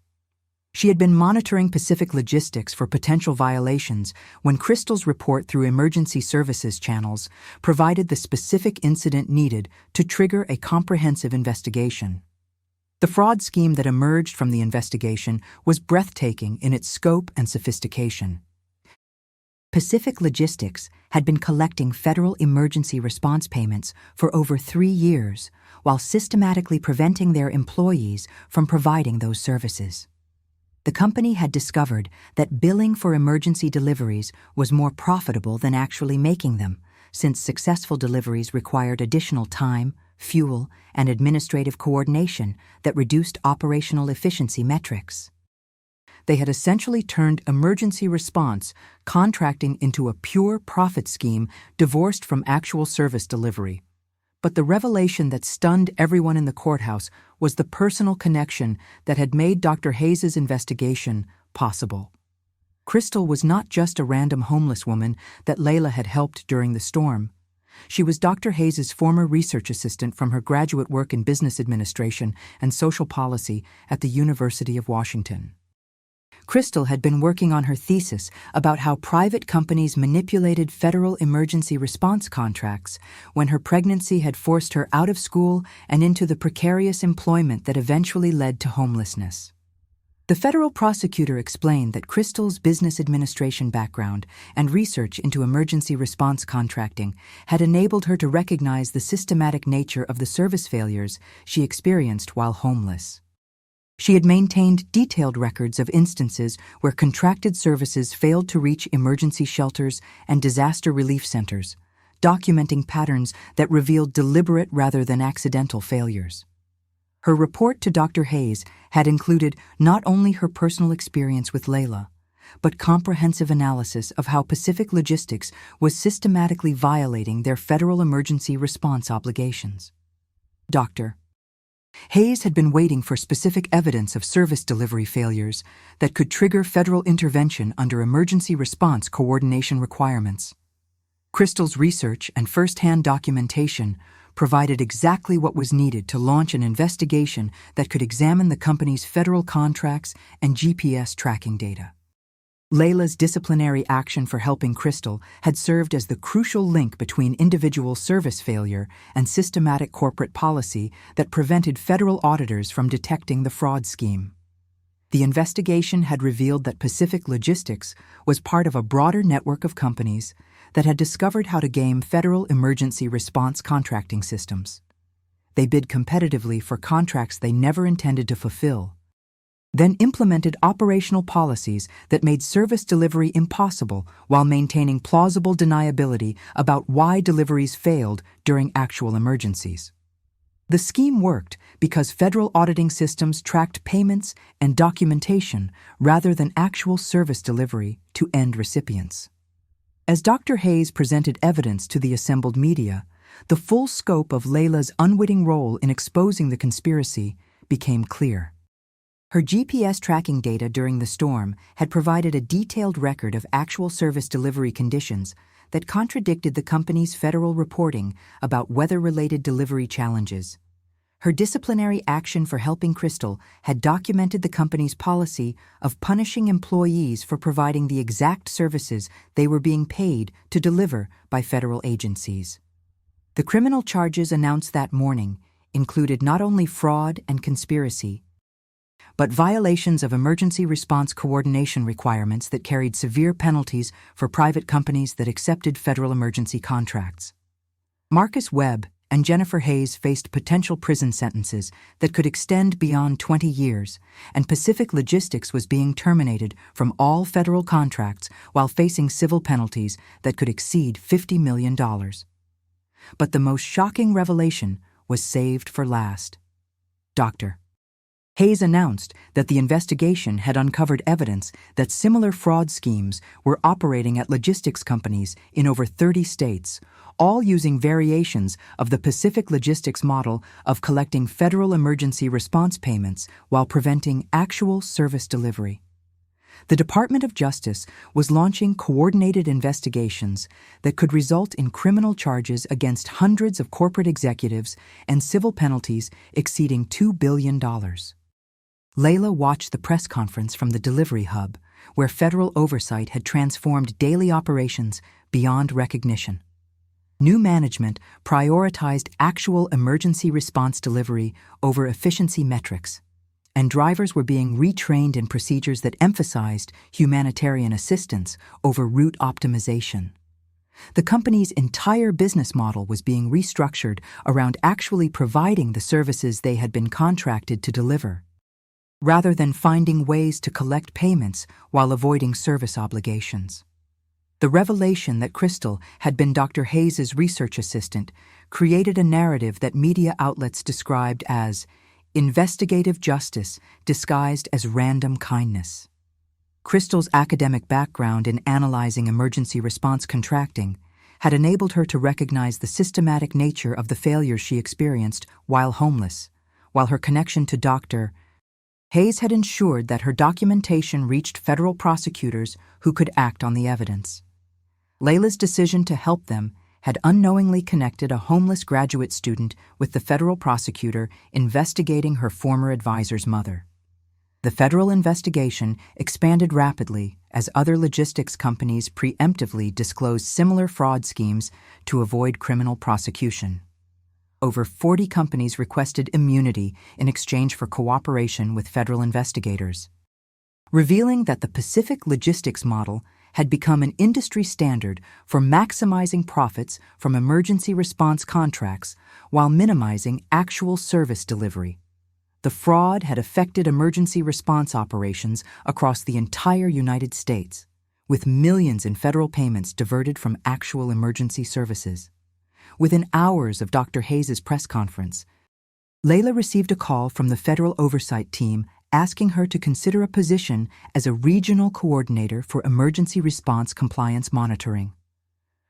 She had been monitoring Pacific Logistics for potential violations when Crystal's report through emergency services channels provided the specific incident needed to trigger a comprehensive investigation. The fraud scheme that emerged from the investigation was breathtaking in its scope and sophistication. Pacific Logistics had been collecting federal emergency response payments for over 3 years while systematically preventing their employees from providing those services. The company had discovered that billing for emergency deliveries was more profitable than actually making them, since successful deliveries required additional time, fuel, and administrative coordination that reduced operational efficiency metrics. They had essentially turned emergency response contracting into a pure profit scheme divorced from actual service delivery. But the revelation that stunned everyone in the courthouse was the personal connection that had made Dr. Hayes' investigation possible. Crystal was not just a random homeless woman that Layla had helped during the storm. She was Dr. Hayes' former research assistant from her graduate work in business administration and social policy at the University of Washington. Crystal had been working on her thesis about how private companies manipulated federal emergency response contracts when her pregnancy had forced her out of school and into the precarious employment that eventually led to homelessness. The federal prosecutor explained that Crystal's business administration background and research into emergency response contracting had enabled her to recognize the systematic nature of the service failures she experienced while homeless. She had maintained detailed records of instances where contracted services failed to reach emergency shelters and disaster relief centers, documenting patterns that revealed deliberate rather than accidental failures. Her report to Dr. Hayes had included not only her personal experience with Layla, but comprehensive analysis of how Pacific Logistics was systematically violating their federal emergency response obligations. Dr. Hayes had been waiting for specific evidence of service delivery failures that could trigger federal intervention under emergency response coordination requirements. Crystal's research and first-hand documentation provided exactly what was needed to launch an investigation that could examine the company's federal contracts and GPS tracking data. Layla's disciplinary action for helping Crystal had served as the crucial link between individual service failure and systematic corporate policy that prevented federal auditors from detecting the fraud scheme. The investigation had revealed that Pacific Logistics was part of a broader network of companies that had discovered how to game federal emergency response contracting systems. they bid competitively for contracts they never intended to fulfill, then implemented operational policies that made service delivery impossible while maintaining plausible deniability about why deliveries failed during actual emergencies. The scheme worked because federal auditing systems tracked payments and documentation rather than actual service delivery to end recipients. As Dr. Hayes presented evidence to the assembled media, the full scope of Layla's unwitting role in exposing the conspiracy became clear. Her GPS tracking data during the storm had provided a detailed record of actual service delivery conditions that contradicted the company's federal reporting about weather-related delivery challenges. Her disciplinary action for helping Crystal had documented the company's policy of punishing employees for providing the exact services they were being paid to deliver by federal agencies. The criminal charges announced that morning included not only fraud and conspiracy, but violations of emergency response coordination requirements that carried severe penalties for private companies that accepted federal emergency contracts. Marcus Webb and Jennifer Hayes faced potential prison sentences that could extend beyond 20 years, and Pacific Logistics was being terminated from all federal contracts while facing civil penalties that could exceed $50 million. But the most shocking revelation was saved for last. Dr. Hayes announced that the investigation had uncovered evidence that similar fraud schemes were operating at logistics companies in over 30 states, all using variations of the Pacific Logistics model of collecting federal emergency response payments while preventing actual service delivery. The Department of Justice was launching coordinated investigations that could result in criminal charges against hundreds of corporate executives and civil penalties exceeding $2 billion. Layla watched the press conference from the delivery hub, where federal oversight had transformed daily operations beyond recognition. New management prioritized actual emergency response delivery over efficiency metrics, and drivers were being retrained in procedures that emphasized humanitarian assistance over route optimization. The company's entire business model was being restructured around actually providing the services they had been contracted to deliver, rather than finding ways to collect payments while avoiding service obligations. The revelation that Crystal had been Dr. Hayes' research assistant created a narrative that media outlets described as investigative justice disguised as random kindness. Crystal's academic background in analyzing emergency response contracting had enabled her to recognize the systematic nature of the failures she experienced while homeless, while her connection to Dr. Hayes had ensured that her documentation reached federal prosecutors who could act on the evidence. Layla's decision to help them had unknowingly connected a homeless graduate student with the federal prosecutor investigating her former advisor's mother. The federal investigation expanded rapidly as other logistics companies preemptively disclosed similar fraud schemes to avoid criminal prosecution. Over 40 companies requested immunity in exchange for cooperation with federal investigators, revealing that the Pacific Logistics model had become an industry standard for maximizing profits from emergency response contracts while minimizing actual service delivery. The fraud had affected emergency response operations across the entire United States, with millions in federal payments diverted from actual emergency services. Within hours of Dr. Hayes' press conference, Layla received a call from the federal oversight team asking her to consider a position as a regional coordinator for emergency response compliance monitoring.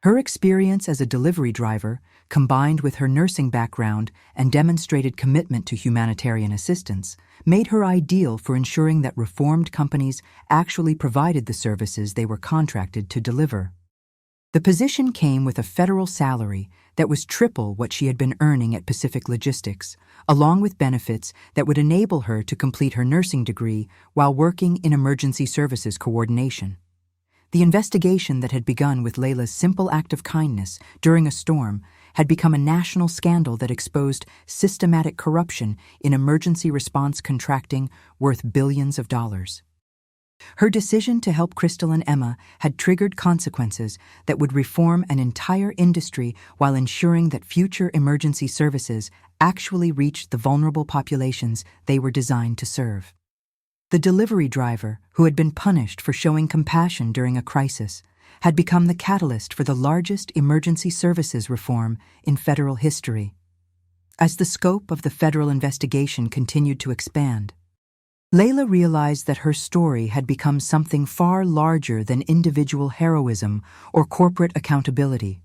Her experience as a delivery driver, combined with her nursing background and demonstrated commitment to humanitarian assistance, made her ideal for ensuring that reformed companies actually provided the services they were contracted to deliver. The position came with a federal salary that was triple what she had been earning at Pacific Logistics, along with benefits that would enable her to complete her nursing degree while working in emergency services coordination. The investigation that had begun with Layla's simple act of kindness during a storm had become a national scandal that exposed systematic corruption in emergency response contracting worth billions of dollars. Her decision to help Crystal and Emma had triggered consequences that would reform an entire industry while ensuring that future emergency services actually reached the vulnerable populations they were designed to serve. The delivery driver, who had been punished for showing compassion during a crisis, had become the catalyst for the largest emergency services reform in federal history. As the scope of the federal investigation continued to expand, Layla realized that her story had become something far larger than individual heroism or corporate accountability.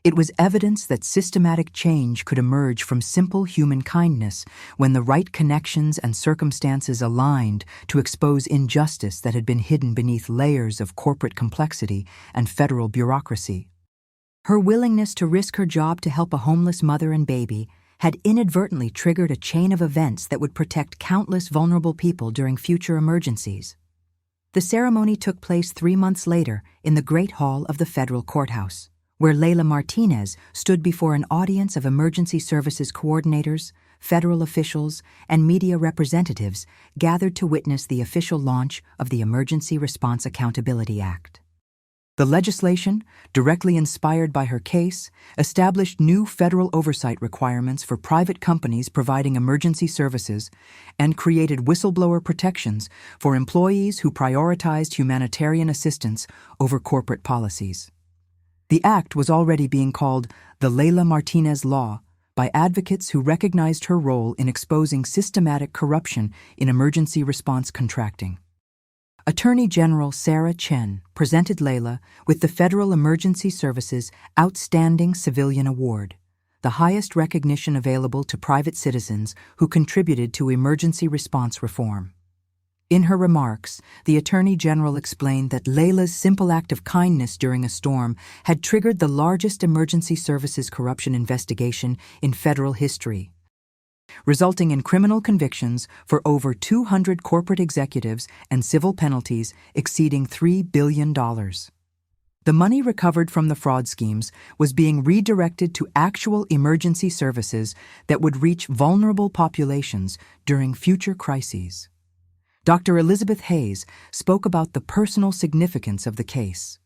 It was evidence that systematic change could emerge from simple human kindness when the right connections and circumstances aligned to expose injustice that had been hidden beneath layers of corporate complexity and federal bureaucracy. Her willingness to risk her job to help a homeless mother and baby had inadvertently triggered a chain of events that would protect countless vulnerable people during future emergencies. The ceremony took place 3 months later in the Great Hall of the federal courthouse, where Layla Martinez stood before an audience of emergency services coordinators, federal officials, and media representatives gathered to witness the official launch of the Emergency Response Accountability Act. The legislation, directly inspired by her case, established new federal oversight requirements for private companies providing emergency services and created whistleblower protections for employees who prioritized humanitarian assistance over corporate policies. The act was already being called the Layla Martinez Law by advocates who recognized her role in exposing systematic corruption in emergency response contracting. Attorney General Sarah Chen presented Layla with the Federal Emergency Services Outstanding Civilian Award, the highest recognition available to private citizens who contributed to emergency response reform. In her remarks, the Attorney General explained that Layla's simple act of kindness during a storm had triggered the largest emergency services corruption investigation in federal history, resulting in criminal convictions for over 200 corporate executives and civil penalties exceeding $3 billion. The money recovered from the fraud schemes was being redirected to actual emergency services that would reach vulnerable populations during future crises. Dr. Elizabeth Hayes spoke about the personal significance of the case,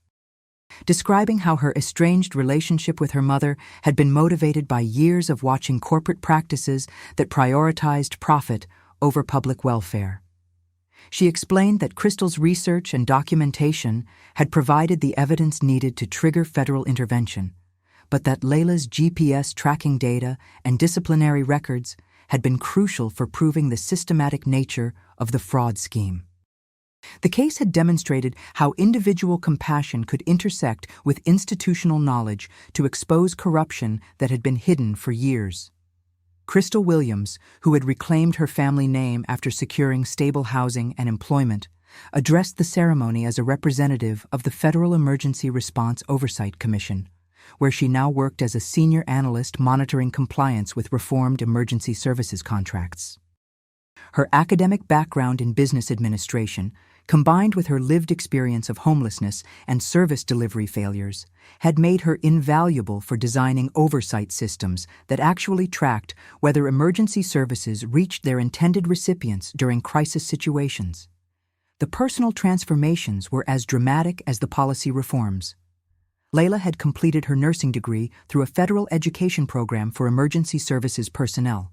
describing how her estranged relationship with her mother had been motivated by years of watching corporate practices that prioritized profit over public welfare. She explained that Crystal's research and documentation had provided the evidence needed to trigger federal intervention, but that Layla's GPS tracking data and disciplinary records had been crucial for proving the systematic nature of the fraud scheme. The case had demonstrated how individual compassion could intersect with institutional knowledge to expose corruption that had been hidden for years. Crystal Williams, who had reclaimed her family name after securing stable housing and employment, addressed the ceremony as a representative of the Federal Emergency Response Oversight Commission, where she now worked as a senior analyst monitoring compliance with reformed emergency services contracts. Her academic background in business administration, combined with her lived experience of homelessness and service delivery failures, had made her invaluable for designing oversight systems that actually tracked whether emergency services reached their intended recipients during crisis situations. The personal transformations were as dramatic as the policy reforms. Layla had completed her nursing degree through a federal education program for emergency services personnel,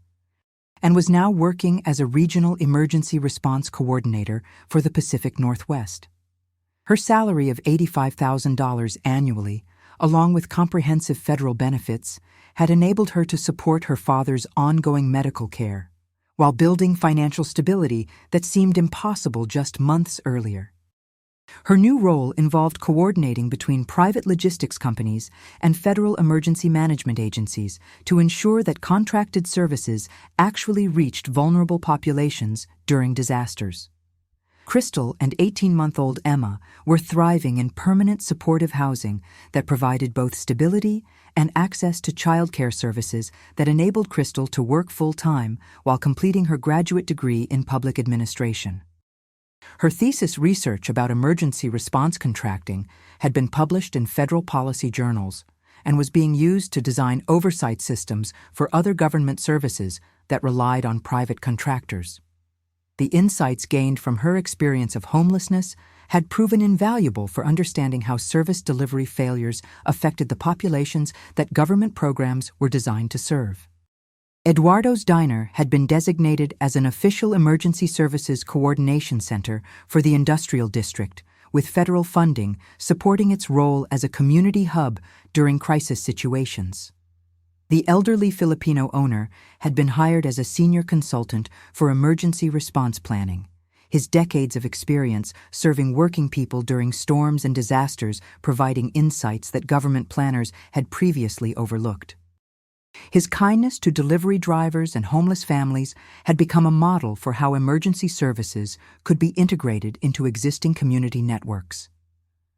and was now working as a regional emergency response coordinator for the Pacific Northwest. Her salary of $85,000 annually, along with comprehensive federal benefits, had enabled her to support her father's ongoing medical care, while building financial stability that seemed impossible just months earlier. Her new role involved coordinating between private logistics companies and federal emergency management agencies to ensure that contracted services actually reached vulnerable populations during disasters. Crystal and 18-month-old Emma were thriving in permanent supportive housing that provided both stability and access to childcare services that enabled Crystal to work full-time while completing her graduate degree in public administration. Her thesis research about emergency response contracting had been published in federal policy journals and was being used to design oversight systems for other government services that relied on private contractors. The insights gained from her experience of homelessness had proven invaluable for understanding how service delivery failures affected the populations that government programs were designed to serve. Eduardo's Diner had been designated as an official emergency services coordination center for the industrial district, with federal funding supporting its role as a community hub during crisis situations. The elderly Filipino owner had been hired as a senior consultant for emergency response planning, his decades of experience serving working people during storms and disasters providing insights that government planners had previously overlooked. His kindness to delivery drivers and homeless families had become a model for how emergency services could be integrated into existing community networks.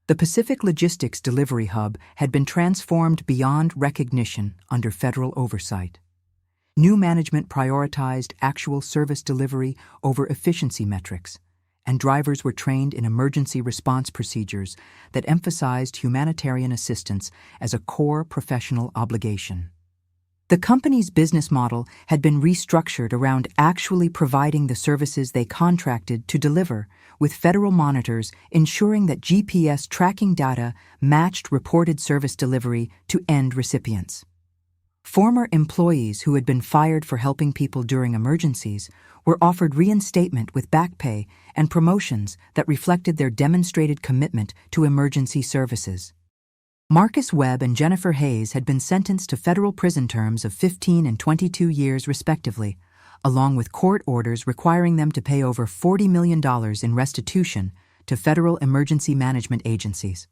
The Pacific Logistics Delivery Hub had been transformed beyond recognition under federal oversight. New management prioritized actual service delivery over efficiency metrics, and drivers were trained in emergency response procedures that emphasized humanitarian assistance as a core professional obligation. The company's business model had been restructured around actually providing the services they contracted to deliver, with federal monitors ensuring that GPS tracking data matched reported service delivery to end recipients. Former employees who had been fired for helping people during emergencies were offered reinstatement with back pay and promotions that reflected their demonstrated commitment to emergency services. Marcus Webb and Jennifer Hayes had been sentenced to federal prison terms of 15 and 22 years respectively, along with court orders requiring them to pay over $40 million in restitution to federal emergency management agencies.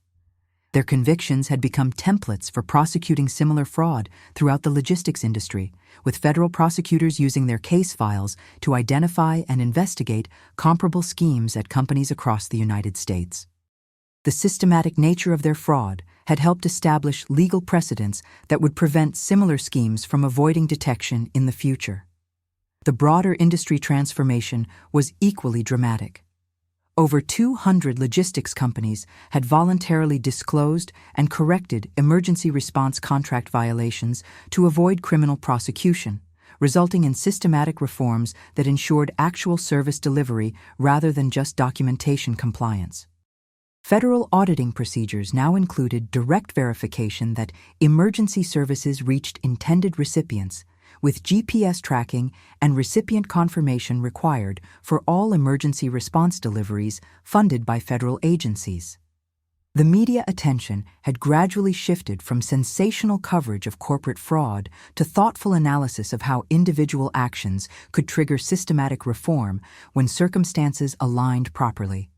Their convictions had become templates for prosecuting similar fraud throughout the logistics industry, with federal prosecutors using their case files to identify and investigate comparable schemes at companies across the United States. The systematic nature of their fraud had helped establish legal precedents that would prevent similar schemes from avoiding detection in the future. The broader industry transformation was equally dramatic. Over 200 logistics companies had voluntarily disclosed and corrected emergency response contract violations to avoid criminal prosecution, resulting in systematic reforms that ensured actual service delivery rather than just documentation compliance. Federal auditing procedures now included direct verification that emergency services reached intended recipients, with GPS tracking and recipient confirmation required for all emergency response deliveries funded by federal agencies. The media attention had gradually shifted from sensational coverage of corporate fraud to thoughtful analysis of how individual actions could trigger systematic reform when circumstances aligned properly.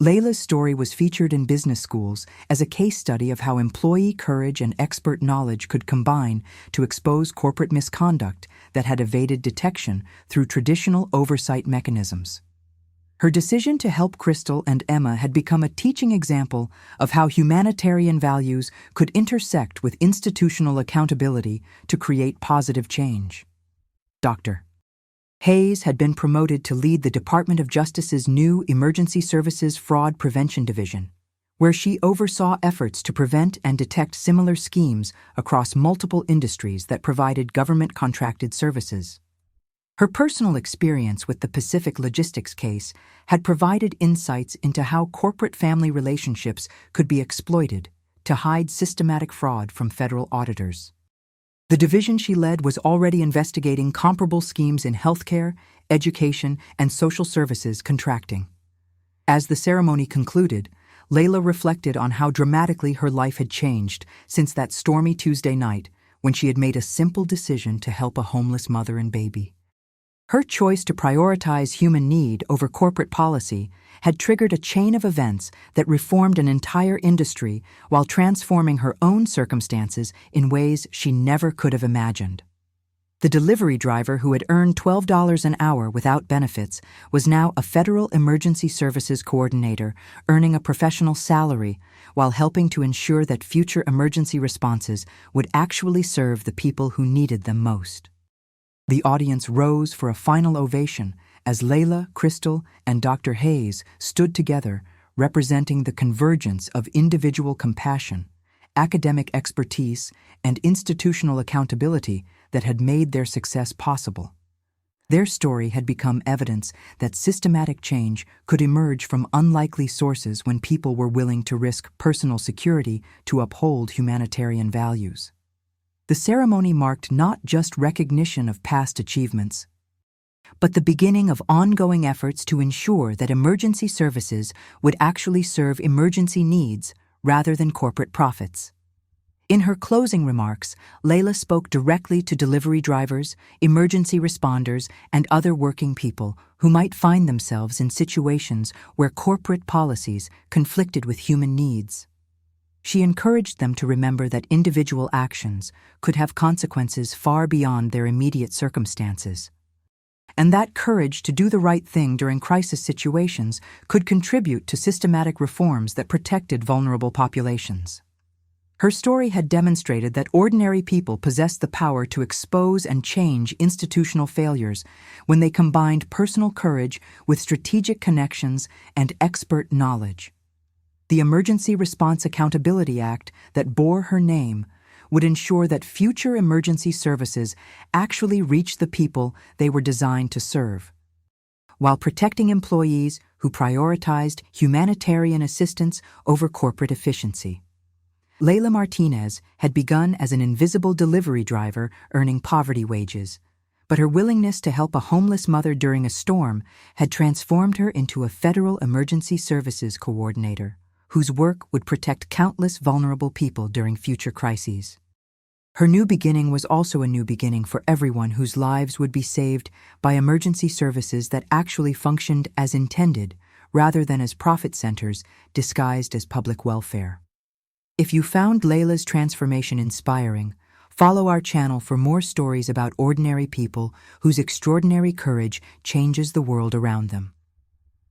Layla's story was featured in business schools as a case study of how employee courage and expert knowledge could combine to expose corporate misconduct that had evaded detection through traditional oversight mechanisms. Her decision to help Crystal and Emma had become a teaching example of how humanitarian values could intersect with institutional accountability to create positive change. Dr. Hayes had been promoted to lead the Department of Justice's new Emergency Services Fraud Prevention Division, where she oversaw efforts to prevent and detect similar schemes across multiple industries that provided government-contracted services. Her personal experience with the Pacific Logistics case had provided insights into how corporate family relationships could be exploited to hide systematic fraud from federal auditors. The division she led was already investigating comparable schemes in healthcare, education, and social services contracting. As the ceremony concluded, Layla reflected on how dramatically her life had changed since that stormy Tuesday night when she had made a simple decision to help a homeless mother and baby. Her choice to prioritize human need over corporate policy had triggered a chain of events that reformed an entire industry while transforming her own circumstances in ways she never could have imagined. The delivery driver who had earned $12 an hour without benefits was now a federal emergency services coordinator, earning a professional salary while helping to ensure that future emergency responses would actually serve the people who needed them most. The audience rose for a final ovation as Layla, Crystal, and Dr. Hayes stood together, representing the convergence of individual compassion, academic expertise, and institutional accountability that had made their success possible. Their story had become evidence that systematic change could emerge from unlikely sources when people were willing to risk personal security to uphold humanitarian values. The ceremony marked not just recognition of past achievements, but the beginning of ongoing efforts to ensure that emergency services would actually serve emergency needs rather than corporate profits. In her closing remarks, Layla spoke directly to delivery drivers, emergency responders, and other working people who might find themselves in situations where corporate policies conflicted with human needs. She encouraged them to remember that individual actions could have consequences far beyond their immediate circumstances, and that courage to do the right thing during crisis situations could contribute to systematic reforms that protected vulnerable populations. Her story had demonstrated that ordinary people possessed the power to expose and change institutional failures when they combined personal courage with strategic connections and expert knowledge. The Emergency Response Accountability Act that bore her name would ensure that future emergency services actually reach the people they were designed to serve, while protecting employees who prioritized humanitarian assistance over corporate efficiency. Layla Martinez had begun as an invisible delivery driver earning poverty wages, but her willingness to help a homeless mother during a storm had transformed her into a federal emergency services coordinator, whose work would protect countless vulnerable people during future crises. Her new beginning was also a new beginning for everyone whose lives would be saved by emergency services that actually functioned as intended, rather than as profit centers disguised as public welfare. If you found Layla's transformation inspiring, follow our channel for more stories about ordinary people whose extraordinary courage changes the world around them.